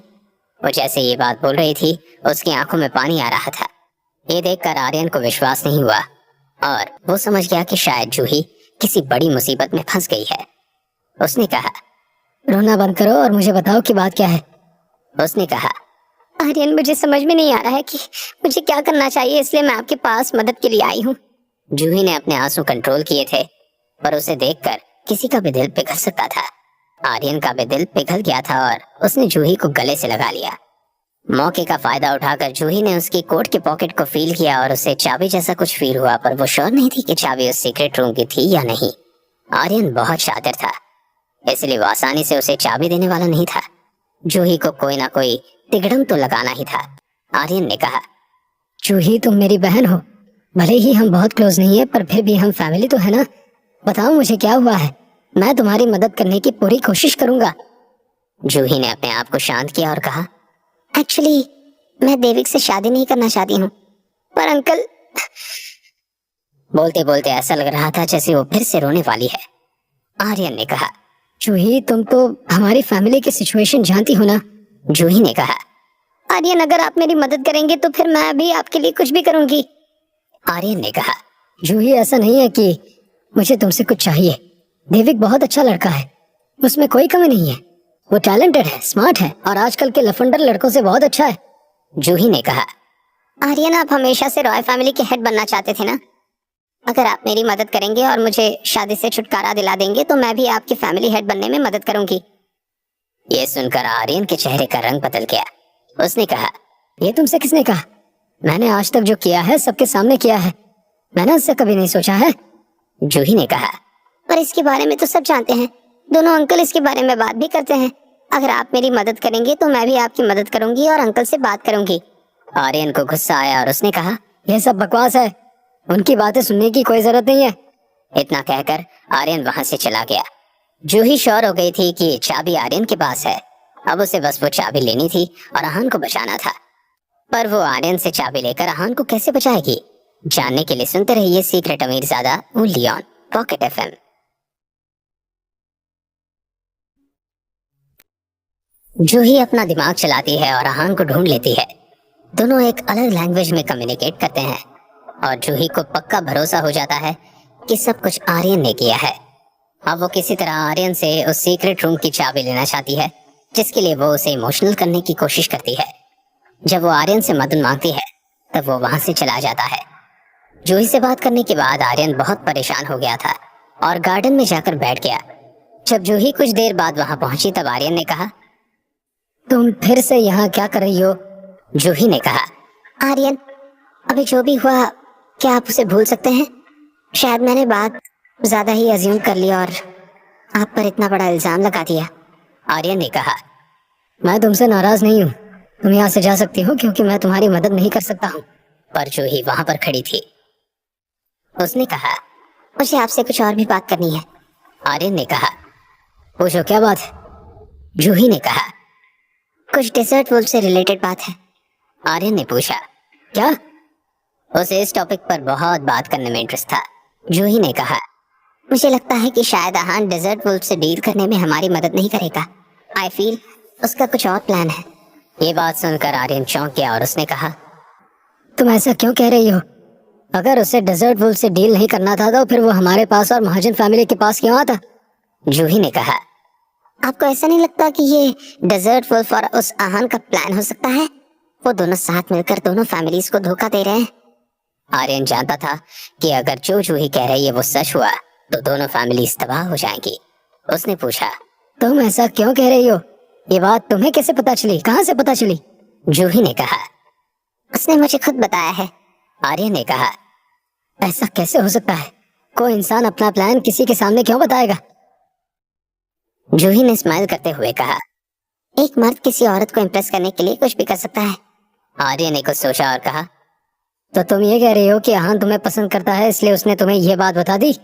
वो जैसे ये बात बोल रही थी उसकी आंखों में पानी आ रहा था। ये देखकर आर्यन को विश्वास नहीं हुआ और वो समझ गया कि शायद जूही किसी बड़ी मुसीबत में फंस गई है। उसने कहा, रोना बंद करो और मुझे बताओ कि बात क्या है। उसने कहा, आर्यन मुझे समझ में नहीं आ रहा है कि मुझे क्या करना चाहिए, इसलिए मैं आपके पास मदद के लिए आई हूँ। जूही ने अपने आंसू कंट्रोल किए थे पर उसे देखकर किसी का भी दिल पिघल सकता था। आर्यन का भी दिल पिघल गया था और उसने जूही को गले से लगा लिया। मौके का फायदा उठाकर जूही ने उसकी कोट के पॉकेट को फील किया और उसे चाबी जैसा कुछ फील हुआ, पर वो श्योर नहीं थी कि चाबी उस सीक्रेट रूम की थी या नहीं। आर्यन बहुत शातिर था, इसलिए वो आसानी से उसे चाबी देने वाला नहीं था। जूही को कोई ना कोई तिगड़म तो लगाना ही था। आर्यन ने कहा, जूही तुम मेरी बहन हो, भले ही हम बहुत क्लोज नहीं है पर फिर भी हम फैमिली तो है ना। बताओ मुझे क्या हुआ है, मैं तुम्हारी मदद करने की पूरी कोशिश करूंगा। जूही ने अपने आप को शांत किया और कहा, एक्चुअली मैं देविक से शादी नहीं करना चाहती हूँ, पर अंकल। बोलते बोलते ऐसा लग रहा था जैसे वो फिर से रोने वाली है। आर्यन ने कहा, जूही तुम तो हमारी फैमिली की सिचुएशन जानती हो ना। जूही ने कहा, आर्यन अगर आप मेरी मदद करेंगे तो फिर मैं भी आपके लिए कुछ भी करूंगी। आर्यन ने कहा, जूही ऐसा नहीं है कि मुझे तुमसे कुछ चाहिए। देविक बहुत अच्छा लड़का है, उसमें कोई कमी नहीं है। वो टैलेंटेड है, स्मार्ट है और आजकल के लफंडर लड़कों से बहुत अच्छा है। जूही ने कहा, आर्यन आप हमेशा से रॉय फैमिली के हेड बनना चाहते थे ना। अगर आप मेरी मदद करेंगे और मुझे शादी से छुटकारा दिला देंगे तो मैं भी आपकी फैमिली हेड बनने में मदद करूंगी। ये सुनकर आर्यन के चेहरे का रंग बदल गया। उसने कहा, ये तुमसे किसने कहा? मैंने आज तक जो किया है सबके सामने किया है, मैंने उससे कभी नहीं सोचा है। जूही ने कहा, पर इसके बारे में तो सब जानते हैं, दोनों अंकल इसके बारे में बात भी करते हैं। अगर आप मेरी मदद करेंगे तो मैं भी आपकी मदद करूंगी और अंकल से बात करूंगी। आर्यन को गुस्सा आया और उसने कहा, यह सब बकवास है, उनकी बातें सुनने की कोई जरूरत नहीं है। इतना कहकर आर्यन वहां से चला गया। जूही श्योर हो गई थी कि चाबी आर्यन के पास है, अब उसे बस वो चाबी लेनी थी और आहान को बचाना था। पर वो आर्यन से चाबी लेकर आहान को कैसे बचाएगी, जानने के लिए सुनते रहिए secret Amirzada only on pocket FM. Juhi अपना दिमाग चलाती है और आहान को ढूंढ लेती है। दोनों एक अलग लैंग्वेज में कम्युनिकेट करते हैं और जूही को पक्का भरोसा हो जाता है कि सब कुछ आर्यन ने किया है। अब वो किसी तरह आर्यन से उस सीक्रेट रूम की चाबी लेना चाहती है, जिसके लिए वो उसे इमोशनल करने की कोशिश करती है। जब वो आर्यन से मदद मांगती है तब वो वहां से चला जाता है। जूही से बात करने के बाद आर्यन बहुत परेशान हो गया था और गार्डन में जाकर बैठ गया। जब जूही कुछ देर बाद वहां पहुंची तब आर्यन ने कहा, तुम फिर से यहाँ क्या कर रही हो? जूही ने कहा, आर्यन अभी जो भी हुआ क्या आप उसे भूल सकते हैं? शायद मैंने बात ज्यादा ही अज्यूम कर ली और आप पर इतना बड़ा इल्जाम लगा दिया। आर्यन ने कहा, मैं तुमसे नाराज नहीं हूँ, तुम यहाँ से जा सकती हो क्योंकि मैं तुम्हारी मदद नहीं कर सकता हूँ। पर जूही वहां पर खड़ी थी। उसने कहा, मुझे आपसे कुछ और भी बात करनी है। आर्यन ने कहा, पूछो क्या बात है? जूही ने कहा, कुछ डेजर्ट वुल्फ से रिलेटेड बात है। आर्यन ने पूछा, क्या? उसे इस टॉपिक पर बहुत बात करने में इंटरेस्ट था। जूही ने कहा, मुझे लगता है कि शायद आहान डेजर्ट वुल्फ से डील करने में हमारी मदद नहीं करेगा। आई फील उसका कुछ और प्लान है। ये बात सुनकर आर्यन चौंक गया और उसने कहा, तुम ऐसा क्यों कह रही हो? अगर उसे डेजर्ट वुल्फ से डील नहीं करना था तो फिर वो हमारे पास और महाजन फैमिली के पास क्यों आता? जूही ने कहा, आपको ऐसा नहीं लगता कि ये डेजर्ट वुल्फ और उस आहान का प्लान हो सकता है? वो दोनों साथ मिलकर दोनों फैमिलीज को धोखा दे रहे हैं। आर्यन जानता था कि अगर जो जूही कह रही है वो सच हुआ तो दोनों फैमिलीज तबाह हो जाएंगी। उसने पूछा, तुम ऐसा क्यों कह रही हो? ये बात तुम्हें कैसे पता चली, कहाँ से पता चली? जूही ने कहा, उसने मुझे खुद बताया है। आर्यन ने कहा, ऐसा कैसे हो सकता है? कोई इंसान अपना प्लान किसी के सामने क्यों बताएगा? जूही ने स्माइल करते हुए कहा, एक मर्द किसी औरत को इम्प्रेस करने के लिए कुछ भी कर सकता है। आर्यन ने कुछ सोचा और कहा, तो तुम ये कह रही हो कि आहान तुम्हें पसंद करता है इसलिए उसने तुम्हें ये बात बता दी?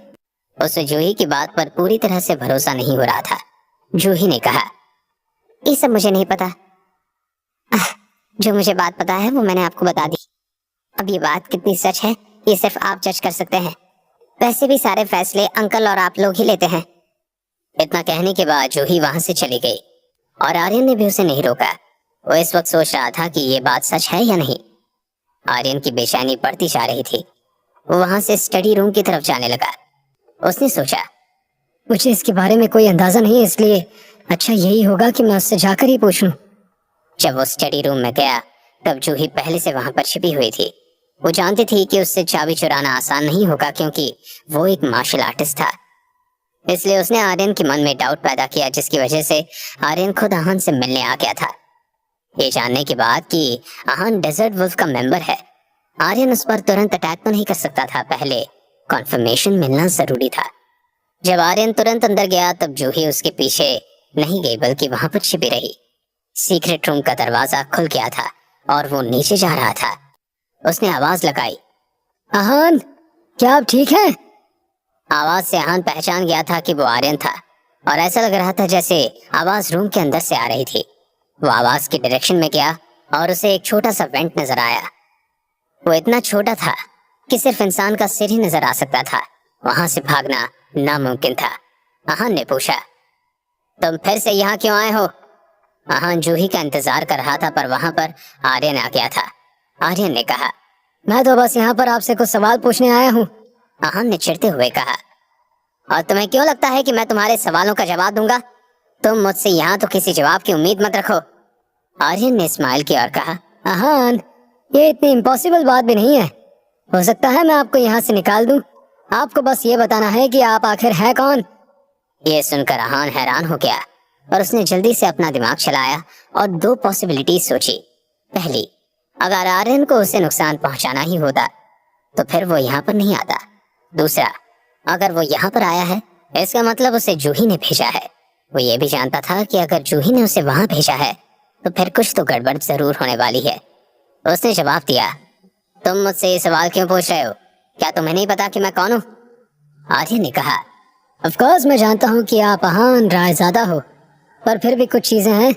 उसे जूही की बात पर पूरी तरह से भरोसा नहीं हो रहा था। जूही ने कहा, ये सब मुझे नहीं पता। जो मुझे बात पता है वो मैंने आपको बता दी। अब ये बात कितनी सच है ये सिर्फ आप जज कर सकते हैं। वैसे भी सारे फैसले अंकल और आप लोग ही लेते हैं। इतना कहने के बाद जूही वहां से चली गई और आर्यन ने भी उसे नहीं रोका। वो इस वक्त सोच रहा था कि ये बात सच है या नहीं। आर्यन की बेचैनी बढ़ती जा रही थी। वो वहां से स्टडी रूम की तरफ जाने लगा। उसने सोचा, मुझे इसके बारे में कोई अंदाजा नहीं है, इसलिए अच्छा यही होगा कि मैं उससे जाकर ही पूछ लूं। जब वो स्टडी रूम में गया तब जूही पहले से वहां पर छिपी हुई थी। वो जानती थी कि उससे चाबी चुराना आसान नहीं होगा क्योंकि वो एक मार्शल आर्टिस्ट था। इसलिए उसने आर्यन के मन में डाउट पैदा किया, जिसकी वजह से आर्यन खुद आहान से मिलने आ गया था। ये जानने के बाद कि आहान डेजर्ट वुल्फ का मेंबर है, आर्यन उस पर तुरंत अटैक तो नहीं कर सकता था, पहले कॉन्फर्मेशन मिलना जरूरी था। जब आर्यन तुरंत अंदर गया तब जूही उसके पीछे नहीं गई बल्कि वहां पर छिपी रही। सीक्रेट रूम का दरवाजा खुल गया था और वो नीचे जा रहा था। उसने आवाज लगाई, आहान, क्या आप ठीक हैं? आवाज से आहान पहचान गया था कि वो आर्यन था और ऐसा लग रहा था जैसे आवाज रूम के अंदर से आ रही थी। वो आवाज की डायरेक्शन में गया और उसे एक छोटा सा वेंट नजर आया। वो इतना छोटा था कि सिर्फ इंसान का सिर ही नजर आ सकता था। वहां से भागना नामुमकिन था। आहान ने पूछा, तुम फिर से यहाँ क्यों आए हो? आहान जूही का इंतजार कर रहा था पर वहां पर आर्यन आ गया था। आर्यन ने कहा, मैं तो बस यहाँ पर आपसे कुछ सवाल पूछने आया हूँ। आहान ने चिढ़ते हुए कहा, और तुम्हें क्यों लगता है कि मैं तुम्हारे सवालों का जवाब दूंगा? तुम मुझसे यहाँ तो किसी जवाब की उम्मीद मत रखो। आर्यन ने स्माइल किया और कहा, आहान, ये इतनी इम्पॉसिबल बात भी नहीं है। हो सकता है मैं आपको यहाँ से निकाल दूं। आपको बस ये बताना है कि आप आखिर है कौन। ये सुनकर आहान हैरान हो गया और उसने जल्दी से अपना दिमाग चलाया और दो पॉसिबिलिटी सोची। पहली, अगर आर्यन को उसे नुकसान पहुंचाना ही होता तो फिर वो यहाँ पर नहीं आता। दूसरा, अगर वो यहाँ पर आया है इसका मतलब उसे जूही ने भेजा है। वो ये भी जानता था कि अगर जूही ने उसे वहां भेजा है तो फिर कुछ तो गड़बड़ जरूर होने वाली है। उसने जवाब दिया, तुम मुझसे ये सवाल क्यों पूछ रहे हो? क्या तुम्हें नहीं पता कि मैं कौन हूँ? आर्यन ने कहा, ऑफ कोर्स मैं जानता हूँ कि आप आहान रायज़ादा हो, पर फिर भी कुछ चीजें हैं।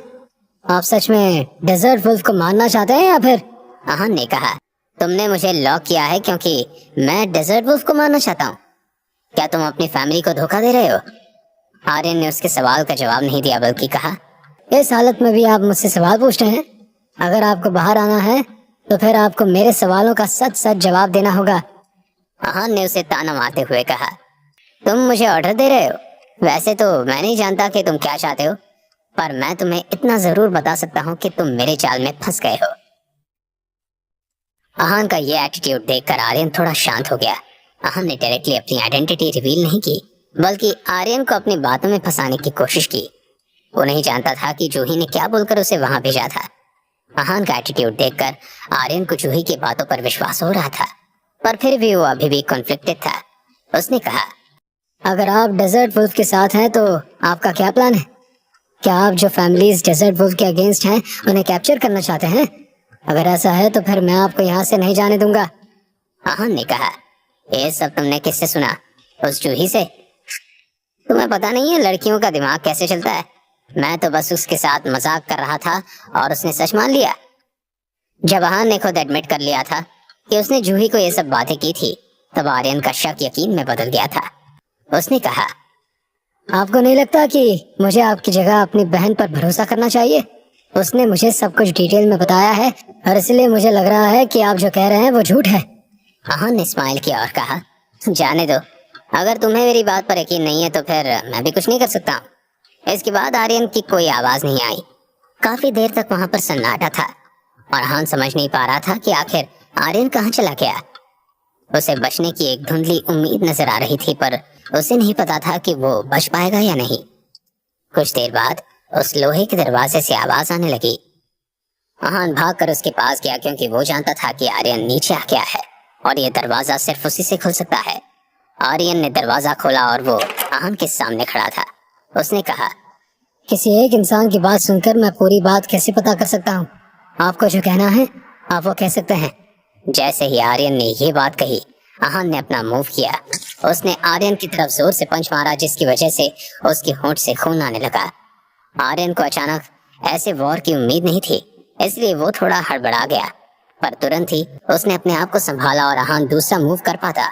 आप सच में डेजर्ट वुल्फ को मारना चाहते हैं या फिर? आहान ने कहा, तुमने मुझे लॉक किया है क्योंकि मैं डेजर्ट वुल्फ को मारना चाहता हूँ। क्या तुम अपनी फैमिली को धोखा दे रहे हो? आर्यन ने उसके सवाल का जवाब नहीं दिया बल्कि कहा, इस हालत में भी आप मुझसे सवाल पूछ रहे हैं? अगर आपको बाहर आना है तो फिर आपको मेरे सवालों का सच सच जवाब देना होगा। आहान ने उसे ताना मारते हुए कहा, तुम मुझे ऑर्डर दे रहे हो? वैसे तो मैं नहीं जानता कि तुम क्या चाहते हो, पर मैं तुम्हें इतना जरूर बता सकता हूँ कि तुम मेरे जाल में फंस गए हो। आहान का ये एटीट्यूड देखकर आर्यन थोड़ा शांत हो गया। आहान ने डायरेक्टली अपनी आइडेंटिटी रिवील नहीं की बल्कि आर्यन को अपनी बातों में फंसाने की कोशिश की। वो नहीं जानता था कि जूही ने क्या बोलकर उसे वहां भेजा था। आहान का एटीट्यूड देखकर आर्यन को जूही की बातों पर विश्वास हो रहा था, पर फिर भी वो अभी भी कॉन्फ्लिक्टेड था। उसने कहा, अगर आप डेजर्ट वुल्फ के साथ हैं तो आपका क्या प्लान है? क्या आप जो फैमिलीज डेजर्ट वुल्फ के अगेंस्ट हैं उन्हें कैप्चर करना चाहते हैं? अगर ऐसा है तो फिर मैं आपको यहाँ से नहीं जाने दूंगा। आहान ने कहा, ये सब तुमने किससे सुना? उस जूही से? तुम्हें पता नहीं है लड़कियों का दिमाग कैसे चलता है। मैं तो बस उसके साथ मजाक कर रहा था और उसने सच मान लिया। जब आहान ने खुद एडमिट कर लिया था कि उसने जूही को ये सब बातें की थी तब आर्यन का शक यकीन में बदल गया था। उसने कहा, आपको नहीं लगता कि मुझे आपकी जगह अपनी बहन पर भरोसा करना चाहिए? उसने मुझे सब कुछ डिटेल में बताया है और इसलिए मुझे लग रहा है कि आप जो कह रहे हैं वो झूठ है। आहान ने स्माइल किया और कहा, जाने दो, अगर तुम्हें मेरी बात पर यकीन नहीं है तो फिर मैं भी कुछ नहीं कर सकता हूँ। इसके बाद आर्यन की कोई आवाज नहीं आई। काफी देर तक वहां पर सन्नाटा था और आहान समझ नहीं पा रहा था कि आखिर आर्यन कहाँ चला गया। उसे बचने की एक धुंधली उम्मीद नजर आ रही थी पर उसे नहीं पता था कि वो बच पाएगा या नहीं। कुछ देर बाद उस लोहे के दरवाजे से आवाज आने लगी। आहान भागकर उसके पास गया क्योंकि वो जानता था कि आर्यन नीचे आ गया है और ये दरवाजा सिर्फ उसी से खुल सकता है। आर्यन ने दरवाजा खोला और वो आहान के सामने खड़ा था। उसने कहा, किसी एक इंसान की बात सुनकर मैं पूरी बात कैसे पता कर सकता हूँ? आपको जो कहना है आप वो कह सकते हैं। जैसे ही आर्यन ने ये बात कही आहान ने अपना मूव किया। उसने आर्यन की तरफ जोर से पंच मारा जिसकी वजह से उसकी होंठ से खून आने लगा। आर्यन को अचानक ऐसे वॉर की उम्मीद नहीं थी इसलिए वो थोड़ा हड़बड़ा गया, पर तुरंत ही उसने अपने आप को संभाला और आहान दूसरा मूव कर पाता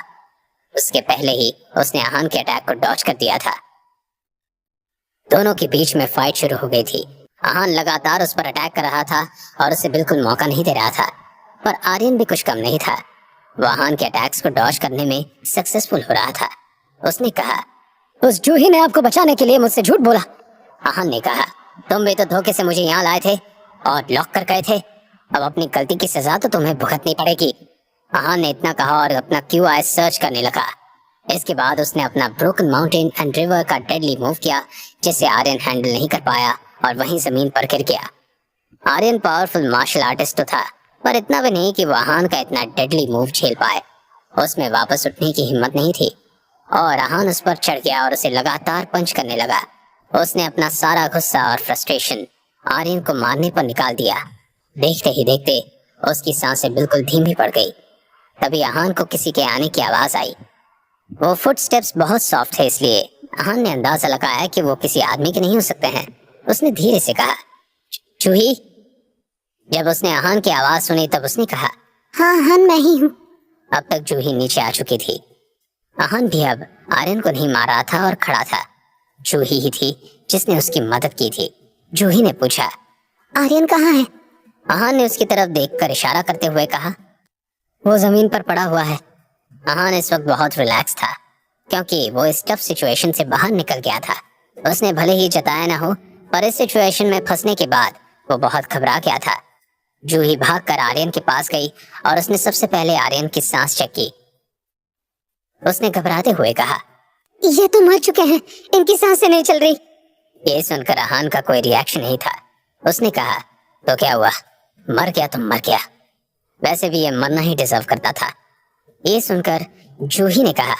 उसके पहले ही उसने आहान के अटैक को डॉज कर दिया था। दोनों के बीच में फाइट शुरू हो गई थी। आहान लगातार उस पर अटैक कर रहा था और उसे बिल्कुल मौका नहीं दे रहा था। पर आर्यन भी कुछ कम नहीं था। वाहन के अटैक्स को डॉज करने में सक्सेसफुल हो रहा था। उसने कहा, उस जूही ने आपको बचाने के लिए मुझसे झूठ बोला। आहान ने कहा, तुम भी तो धोखे से मुझे यहाँ लाए थे और लॉक कर गए थे। अब अपनी गलती की सजा तो तुम्हें भुगतनी पड़ेगी। आहान ने इतना कहा और अपना QI सर्च करने लगा। इसके बाद उसने अपना ब्रोकन माउंटेन एंड रिवर का डेडली मूव किया, जिसे आर्यन हैंडल नहीं कर पाया और वहीं जमीन पर गिर गया। आर्यन पावरफुल मार्शल आर्टिस्ट तो था, पर इतना भी नहीं कि वो आहान का इतना डेडली मूव झेल पाए। उसमें वापस उठने की हिम्मत नहीं थी और आहान उस पर चढ़ गया और उसे लगातार पंच करने लगा। उसने अपना सारा गुस्सा और फ्रस्ट्रेशन आर्यन को मारने पर निकाल दिया। देखते ही देखते उसकी सांसें बिल्कुल धीमी पड़ गई। तभी आहान को किसी के आने की आवाज आई। वो फुटस्टेप्स बहुत सॉफ्ट थे, इसलिए आहान ने अंदाजा लगाया कि वो किसी आदमी के नहीं हो सकते हैं। उसने धीरे से कहा, जूही। जब उसने आहान की आवाज सुनी तब उसने कहा, हाँ आहान मैं ही हूँ। अब तक जूही नीचे आ चुकी थी। आहान भी अब आर्यन को नहीं मार रहा था और खड़ा था। जूही ही थी जिसने उसकी मदद की थी। जूही ने पूछा, आर्यन कहाँ है? आहान ने उसकी तरफ देखकर इशारा करते हुए कहा, वो जमीन पर पड़ा हुआ है। आहान इस वक्त बहुत रिलैक्स था क्योंकि वो इस टफ सिचुएशन से बाहर निकल गया था। उसने भले ही जताया ना हो, पर इस सिचुएशन में फंसने के बाद वो बहुत घबरा गया था। जूही भागकर आर्यन के पास गई और उसने सबसे पहले आर्यन की सांस चेक की। उसने घबराते हुए कहा, ये तो मर चुके हैं, इनकी सांसें नहीं चल रही। ये सुनकर आहान का कोई रिएक्शन नहीं था। उसने कहा, तो क्या हुआ? मर गया तो मर गया, वैसे भी ये मरना ही डिजर्व करता था। ये सुनकर जूही ने कहा,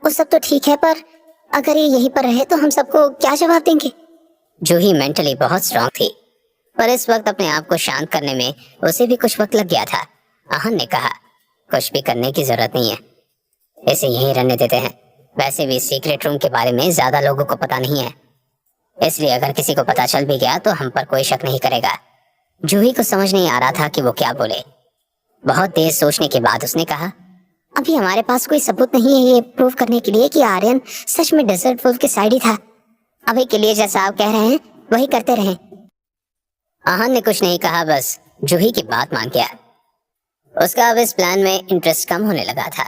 वो सब तो ठीक है, पर अगर ये यहीं पर रहे तो हम सबको क्या जवाब देंगे? जूही मेंटली बहुत स्ट्रांग थी, पर इस वक्त अपने आप को शांत करने में उसे भी कुछ वक्त लग गया था। आहान ने कहा, कुछ भी करने की जरूरत नहीं है, इसे यहीं रहने देते हैं। वैसे भी सीक्रेट रूम के बारे में ज्यादा लोगों को पता नहीं है, इसलिए अगर किसी को पता चल भी गया तो हम पर कोई शक नहीं करेगा। जूही को समझ नहीं आ रहा था कि वो क्या बोले। बहुत देर सोचने के बाद उसने कहा, अभी हमारे पास कोई सबूत नहीं है ये प्रूव करने के लिए कि आर्यन सच में डेजर्ट वुल्फ के साइड ही था। अभी के लिए जैसा आप कह रहे हैं वही करते रहें। आहान ने कुछ नहीं कहा, बस जूही की बात मान गया। उसका अब इस प्लान में इंटरेस्ट कम होने लगा था।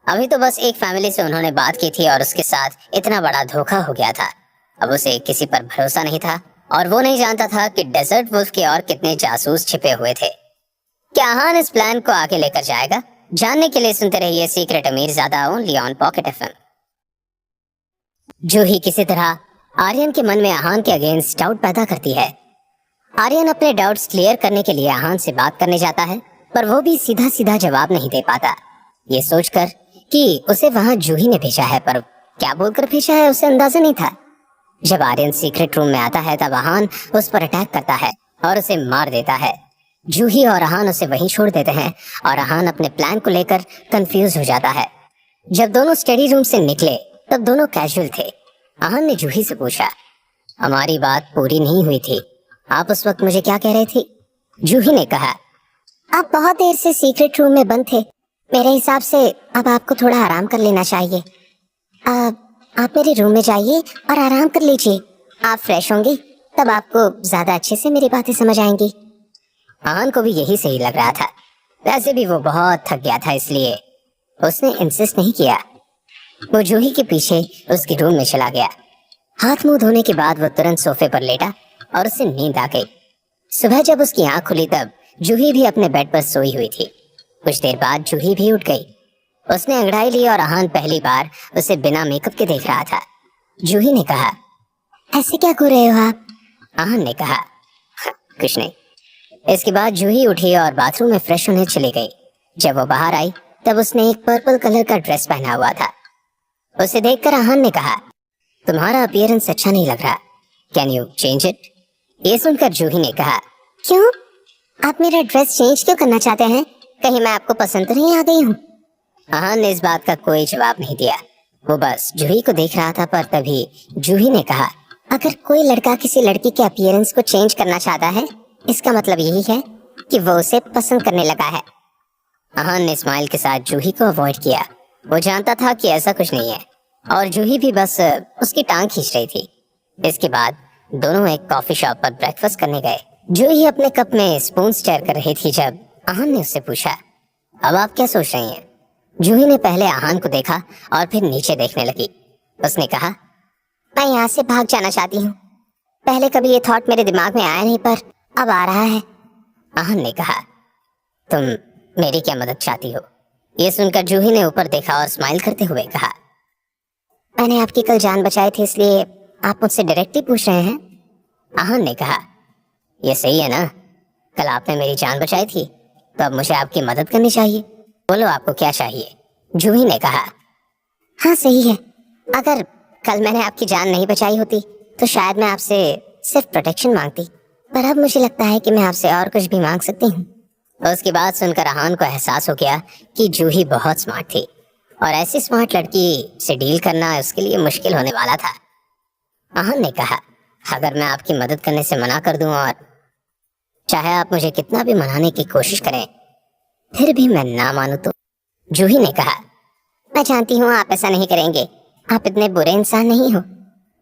अभी तो बस एक फैमिली से उन्होंने बात की थी और उसके साथ इतना बड़ा धोखा हो गया था। अब उसे किसी पर भरोसा नहीं था और वो नहीं जानता था कि डेजर्ट वुल्फ के और कितने जासूस छिपे हुए थे। क्या आहान इस प्लान को आगे लेकर जाएगा? जानने के लिए सुनते रहिए secret Amirzada only on pocket FM। Juhi किसी तरह आर्यन के मन में आहान के अगेंस्ट डाउट पैदा करती है। आर्यन अपने डाउट्स क्लियर करने के लिए आहान से बात करने जाता है, पर वो भी सीधा सीधा जवाब नहीं दे पाता। ये सोचकर कि उसे वहां जूही ने भेजा है, पर क्या बोलकर भेजा है उसे अंदाजा नहीं था। जब आर्यन सीक्रेट रूम में आता है तब आहान उस पर अटैक करता है और उसे मार देता है। जूही और आहान उसे वहीं छोड़ देते हैं और आहान अपने प्लान को लेकर कंफ्यूज हो जाता है। जब दोनों स्टडी रूम से निकले तब दोनों कैजुअल थे। आहान ने जूही से पूछा, हमारी बात पूरी नहीं हुई थी, आप उस वक्त मुझे क्या कह रहे थे? जूही ने कहा, आप बहुत देर से सीक्रेट रूम में बंद थे, मेरे हिसाब से अब आपको थोड़ा आराम कर लेना चाहिए। आप मेरे रूम में जाइए और आराम कर लीजिए, आप फ्रेश होंगे तब आपको ज्यादा अच्छे से मेरी बातें समझ आएंगी। आहान को भी यही सही लग रहा था। वैसे भी वो बहुत थक गया था, इसलिए उसने इंसिस्ट नहीं किया। वो जूही के पीछे उसके रूम में चला गया। हाथ मुंह धोने के बाद वो तुरंत सोफे पर लेटा और उसे नींद आ गई। सुबह जब उसकी आंख खुली तब जूही भी अपने बेड पर सोई हुई थी। कुछ देर बाद जूही भी उठ गई। उसने अंगड़ाई ली और आहान पहली बार उसे बिना मेकअप के देख रहा था। जूही ने कहा, ऐसे क्या कर रहे हो आप? आहान ने कहा, कुछ नहीं। इसके बाद जूही उठी और बाथरूम में फ्रेश होने चली गई। जब वो बाहर आई तब उसने एक पर्पल कलर का ड्रेस पहना हुआ था। उसे देखकर आहान ने कहा, तुम्हारा अपीयरेंस अच्छा नहीं लग रहा, कैन यू चेंज इट? ये सुनकर जूही ने कहा, क्यों? आप मेरा ड्रेस चेंज क्यों करना चाहते हैं? कहीं मैं आपको पसंद तो नहीं आ गई हूँ? आहान ने इस बात का कोई जवाब नहीं दिया। वो बस जूही को देख रहा था, पर तभी जूही ने कहा, अगर कोई लड़का किसी लड़की के अपीयरेंस को चेंज करना चाहता है, इसका मतलब यही है कि वो उसे पसंद करने लगा है। आहान ने स्माइल के साथ जूही को अवॉइड किया। वो जानता था कि ऐसा कुछ नहीं है और जूही भी बस उसकी टांग खींच रही थी। इसके बाद दोनों एक कॉफी शॉप पर ब्रेकफास्ट करने गए। जूही अपने कप में स्पून स्टेयर कर रही थी जब आहान ने उससे पूछा, अब आप क्या सोच रही हैं? जूही ने पहले आहान को देखा और फिर नीचे देखने लगी। उसने कहा, मैं यहाँ से भाग जाना चाहती हूँ। पहले कभी ये थॉट मेरे दिमाग में आया नहीं, पर अब आ रहा है। आहान ने कहा, तुम मेरी क्या मदद चाहती हो? ये सुनकर जूही ने ऊपर देखा और स्माइल करते हुए कहा, मैंने आपकी कल जान बचाई थी, इसलिए आप मुझसे डायरेक्टली पूछ रहे हैं? आहान ने कहा, ये सही है ना? कल आपने मेरी जान बचाई थी, तो अब मुझे आपकी मदद करनी चाहिए। बोलो, आपको क्या चाहिए? जूही ने कहा, हाँ सही है। अगर कल मैंने आपकी जान नहीं बचाई होती तो शायद मैं आपसे सिर्फ प्रोटेक्शन मांगती, पर अब मुझे लगता है कि मैं आपसे और कुछ भी मांग सकती हूँ। उसकी बात सुनकर आहान को एहसास हो गया कि जूही बहुत स्मार्ट थी और ऐसी स्मार्ट लड़की से डील करना उसके लिए मुश्किल होने वाला था। आहान ने कहा, अगर मैं आपकी मदद करने से मना कर दूं और चाहे आप मुझे कितना भी मनाने की कोशिश करें फिर भी मैं ना मानूं तो? जूही ने कहा, मैं जानती हूँ आप ऐसा नहीं करेंगे, आप इतने बुरे इंसान नहीं हो।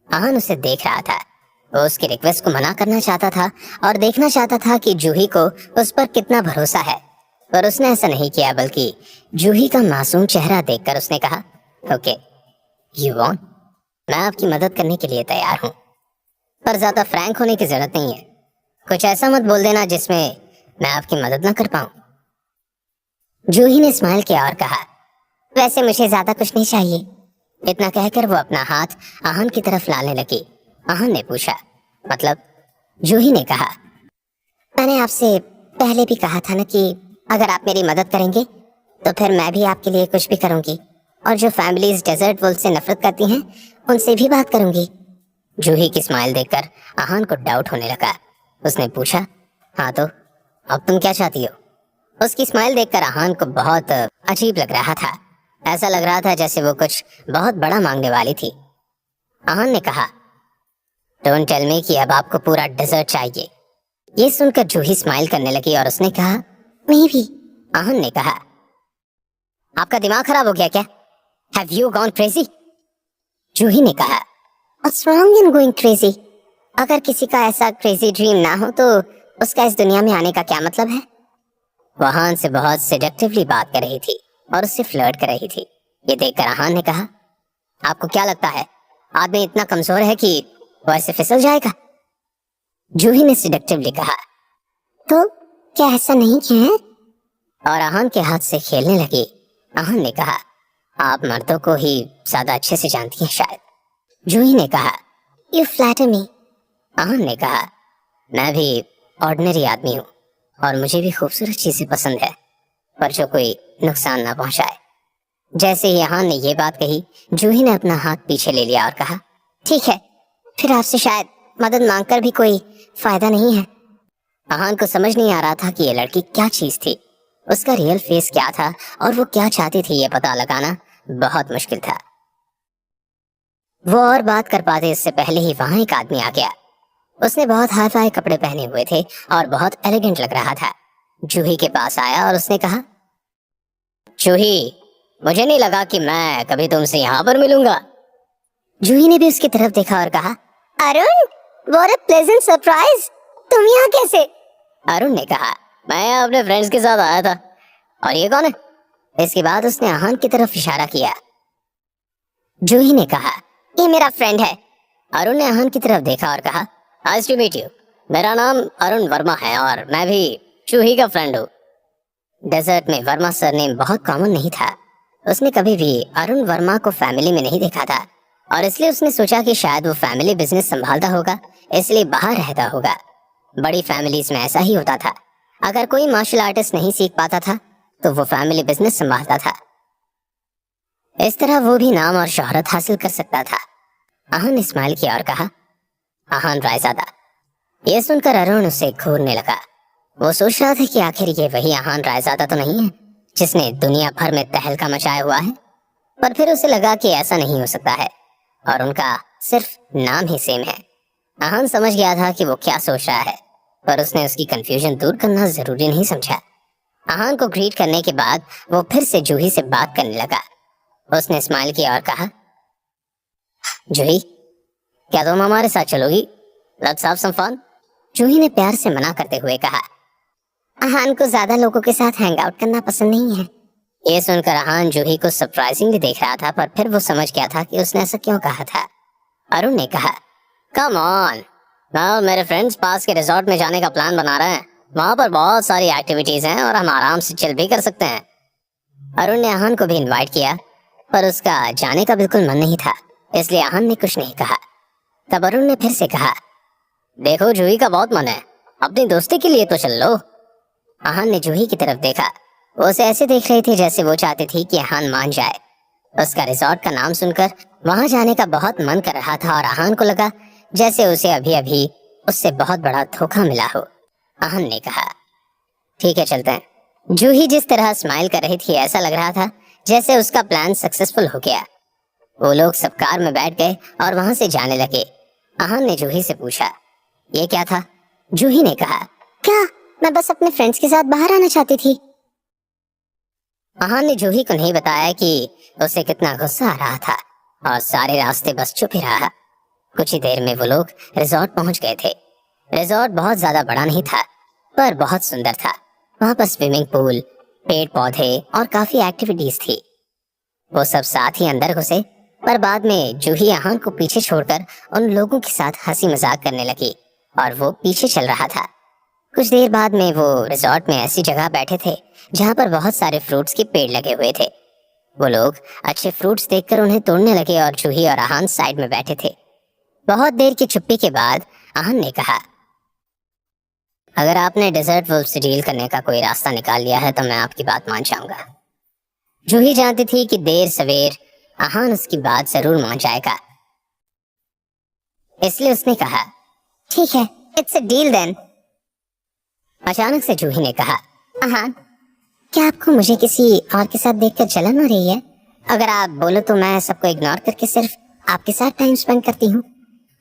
आहान उसे देख रहा था। वो उसकी रिक्वेस्ट को मना करना चाहता था और देखना चाहता था कि जूही को उस पर कितना भरोसा है, पर उसने ऐसा नहीं किया, बल्कि जूही का मासूम चेहरा देखकर उसने कहा, ओके यू वांट, मैं आपकी मदद करने के लिए तैयार हूँ, पर ज्यादा फ्रैंक होने की जरूरत नहीं है। कुछ ऐसा मत बोल देना जिसमें मैं आपकी मदद ना कर पाऊं। जूही ने स्माइल किया और कहा, वैसे मुझे ज्यादा कुछ नहीं चाहिए। इतना कहकर वो अपना हाथ आहान की तरफ लाने लगी। आहान ने पूछा, मतलब? जूही ने कहा, मैंने आपसे पहले भी कहा था ना कि अगर आप मेरी मदद करेंगे तो फिर मैं भी आपके लिए कुछ भी करूंगी, और जो फैमिलीज डेजर्ट वुल्फ से नफरत करती हैं उनसे भी बात करूंगी। जूही की स्माइल देखकर आहान को डाउट होने लगा। उसने पूछा, हाँ तो अब तुम क्या चाहती हो? उसकी स्माइल देखकर आहान को बहुत अजीब लग रहा था। ऐसा लग रहा था जैसे वो कुछ बहुत बड़ा मांगने वाली थी। आहान ने कहा, डोंट टेल मी कि अब आपको पूरा डेजर्ट चाहिए। ये सुनकर जूही स्माइल करने लगी और उसने कहा, मैं भी। आहान ने कहा, आपका दिमाग खराब हो गया क्या? Have you gone crazy? Juhi ने कहा, what's wrong in going crazy? अगर किसी का ऐसा क्रेजी ड्रीम ना हो तो उसका इस दुनिया में आने का क्या मतलब है? वो आहान से बहुत सेडक्टिवली बात कर रही थी और उससे फ्लर्ट कर रही थी। ये देखकर आहान ने कहा, आपको क्या लगता है आदमी इतना कमजोर है कि वो ऐसे फिसल जाएगा? जूही ने सेडक्टिवली कहा, तो क्या ऐसा नहीं किया है? और आहान के हाथ से खेलने लगी। आहान ने कहा, आप मर्दों को ही ज्यादा अच्छे से जानती हैं शायद। जूही ने कहा, यू फ्लैटर मी। आहान ने कहा, मैं भी ऑर्डिनरी आदमी हूँ और मुझे भी खूबसूरत चीजें पसंद है, पर जो कोई नुकसान ना पहुंचाए। जैसे ही आहान ने ये बात कही, जूही ने अपना हाथ पीछे ले लिया और कहा, ठीक है, फिर आपसे शायद मदद मांगकर भी कोई फायदा नहीं है। आहान को समझ नहीं आ रहा था कि ये लड़की क्या चीज थी, उसका रियल फेस क्या था और वो क्या चाहती थी, ये पता लगाना बहुत मुश्किल था। वो और बात कर पाते इससे पहले ही वहां एक आदमी आ गया। उसने बहुत हाई फाई कपड़े पहने हुए थे और बहुत एलिगेंट लग रहा था। जूही के पास आया और उसने कहा, जूही, मुझे नहीं लगा कि मैं कभी तुमसे यहाँ पर मिलूंगा। जूही ने भी उसकी तरफ देखा और कहा, Arun, what a pleasant surprise, तुम यहाँ कैसे? अरुण ने कहा, मैं अपने फ्रेंड्स के साथ आया था। और ये कौन है? इसके बाद उसने आहान की तरफ इशारा किया। जूही ने कहा, ये मेरा फ्रेंड है। अरुण ने आहान की तरफ देखा और कहा, नाइस टू मीट यू, मेरा नाम अरुण वर्मा है और मैं भी जूही का फ्रेंड हूँ। डेजर्ट में वर्मा सरनेम बहुत कॉमन नहीं था। उसने कभी भी अरुण वर्मा को फैमिली में नहीं देखा था और इसलिए उसने सोचा कि शायद वो फैमिली बिजनेस संभालता होगा, इसलिए बाहर रहता होगा। बड़ी फैमिलीज में ऐसा ही होता था, अगर कोई मार्शल आर्टिस्ट नहीं सीख पाता था तो वो फैमिली बिजनेस संभालता था। इस तरह वो भी नाम और शोहरत हासिल कर सकता था। आहान ने स्माइल किया और कहा, आहान रायजादा। ये सुनकर अरुण उसे घूरने लगा। वो सोच रहा था कि आखिर ये वही आहान रायजादा तो नहीं है जिसने दुनिया भर में तहलका मचाया हुआ है, पर फिर उसे लगा कि ऐसा नहीं हो सकता है और उनका सिर्फ नाम ही सेम है। आहान समझ गया था कि वो क्या सोच रहा है, पर उसने उसकी कंफ्यूजन दूर करना जरूरी नहीं समझा। आहान को ग्रीट करने के बाद वो फिर से जूही से बात करने लगा। उसने स्माइल किया और कहा, जूही, क्या तुम हमारे साथ चलोगी? Let's have some fun. Juhi ने प्यार से मना करते हुए कहा, अहान को ज्यादा लोगों के साथ हैंग आउट करना पसंद नहीं है। ये सुनकर अहान जूही को सरप्राइजिंगली देख रहा था, पर फिर वो समझ गया था कि उसने ऐसा क्यों कहा था। अरुण ने कहा, कम ऑन, मेरे फ्रेंड्स पास के रिजॉर्ट में जाने का प्लान बना रहे हैं। वहां पर बहुत सारी एक्टिविटीज हैं और हम आराम से चिल भी कर सकते हैं। अरुण ने अहान को भी इनवाइट किया, पर उसका जाने का बिल्कुल मन नहीं था, इसलिए अहान ने कुछ नहीं कहा। तब अरुण ने फिर से कहा, देखो जूही का बहुत मन है, अपनी दोस्ती के लिए तो चल लो। अहान ने जूही की तरफ देखा। वो उसे ऐसे देख रही थी जैसे वो चाहती थी कि अहान मान जाए। उसका रिजॉर्ट का नाम सुनकर वहां जाने का बहुत मन कर रहा था और अहान को लगा जैसे उसे अभी अभी उससे बहुत बड़ा धोखा मिला हो। अहान ने कहा, ठीक है चलते हैं। जूही जिस तरह स्माइल कर रही थी, ऐसा लग रहा था जैसे उसका प्लान सक्सेसफुल हो गया। वो लोग सब कार में बैठ गए और वहां से जाने लगे। अहान ने जूही से पूछा, ये क्या था? जूही ने कहा, क्या, मैं बस अपने फ्रेंड्स के साथ बाहर आना चाहती थी। अहान ने जूही को नहीं बताया कि उसे कितना गुस्सा आ रहा था और सारे रास्ते बस चुप ही रहा। कुछ ही देर में वो लोग रिजॉर्ट पहुंच गए थे। रिजॉर्ट बहुत ज्यादा बड़ा नहीं था, पर बहुत सुंदर था। वहां पर स्विमिंग पूल, पेड़ पौधे और काफी एक्टिविटीज थी। वो सब साथ ही अंदर घुसे, पर बाद में जूही अहान को पीछे छोड़कर उन लोगों के साथ हंसी मजाक करने लगी और वो पीछे चल रहा था। कुछ देर बाद में वो रिजॉर्ट में ऐसी जगह बैठे थे जहां पर बहुत सारे फ्रूट्स के पेड़ लगे हुए थे। वो लोग अच्छे फ्रूट्स देखकर उन्हें तोड़ने लगे और जूही और अहान साइड में बैठे थे। बहुत देर की चुप्पी के बाद अहान ने कहा, अगर आपने डेजर्ट वुल्फ से डील करने का कोई रास्ता निकाल लिया है तो मैं आपकी बात मान जाऊंगा। जूही जानती थी कि देर सवेर अहान उसकी बात जरूर मान जाएगा, इसलिए उसने कहा, ठीक है, इट्स अ डील देन। अचानक से जूही ने कहा, अहान, क्या आपको मुझे किसी और के साथ देखकर जलन हो रही है? अगर आप बोलो तो मैं सबको इग्नोर करके सिर्फ आपके साथ टाइम स्पेंड करती हूँ।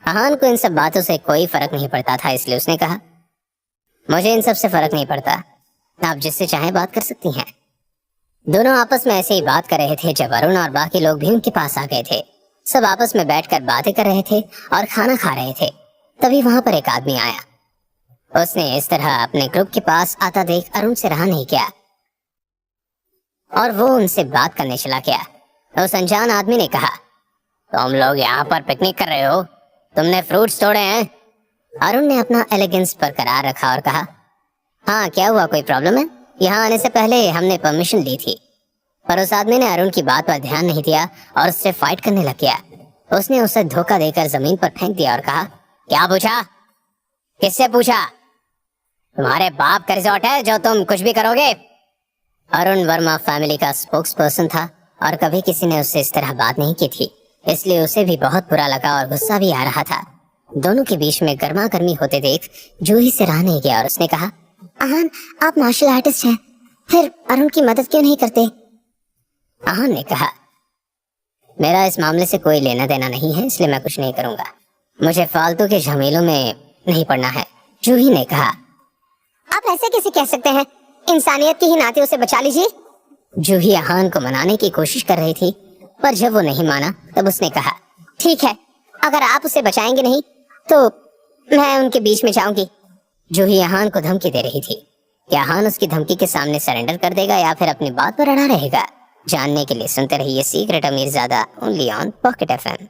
अहान को इन सब बातों से कोई फर्क नहीं पड़ता था, इसलिए उसने कहा, मुझे इन सब से फर्क नहीं पड़ता, आप जिससे चाहें बात कर सकती हैं। दोनों आपस में ऐसे ही बात कर रहे थे जब अरुण और बाकी लोग भी उनके पास आ गए थे। सब आपस में बैठकर बातें कर रहे थे और खाना खा रहे थे। तभी वहां पर एक आदमी आया। उसने इस तरह अपने ग्रुप के पास आता देख अरुण से रहा नहीं किया और वो उनसे बात करने चला गया। उस अनजान आदमी ने कहा, तुम लोग यहाँ पर पिकनिक कर रहे हो? तुमने फ्रूट्स तोड़े हैं? अरुण ने अपना एलिगेंस बरकरार रखा और कहा, हाँ, क्या हुआ, कोई प्रॉब्लम है? यहाँ आने से पहले हमने परमिशन ली थी। पर उस आदमी ने अरुण की बात पर ध्यान नहीं दिया और उससे फाइट करने लग गया। उसने उसे धोखा देकर जमीन पर फेंक दिया और कहा, क्या पूछा? किससे पूछा? तुम्हारे बाप का रिजॉर्ट है जो तुम कुछ भी करोगे? अरुण वर्मा फैमिली का स्पोक्स पर्सन था और कभी किसी ने उससे इस तरह बात नहीं की थी, इसलिए उसे भी बहुत बुरा लगा और गुस्सा भी आ रहा था। दोनों के बीच में गर्मा गर्मी होते देख जूही से रहा नहीं गया और उसने कहा, अहान, आप मार्शल आर्टिस्ट हैं, फिर अरुण की मदद क्यों नहीं करते? अहान ने कहा, मेरा इस मामले से कोई लेना देना नहीं है, इसलिए मैं कुछ नहीं करूंगा। मुझे फालतू के झमेलों में नहीं पड़ना है। जूही ने कहा, आप ऐसे कैसे कह सकते हैं? इंसानियत के ही नाते उसे बचा लीजिए। जूही अहान को मनाने की कोशिश कर रही थी, पर जब वो नहीं माना तब उसने कहा, ठीक है, अगर आप उसे बचाएंगे नहीं तो मैं उनके बीच में जाऊंगी। जूही अहान को धमकी दे रही थी। क्या अहान उसकी धमकी के सामने सरेंडर कर देगा या फिर अपनी बात पर अड़ा रहेगा? जानने के लिए सुनते रहिए secret Amirzada, only on pocket FM।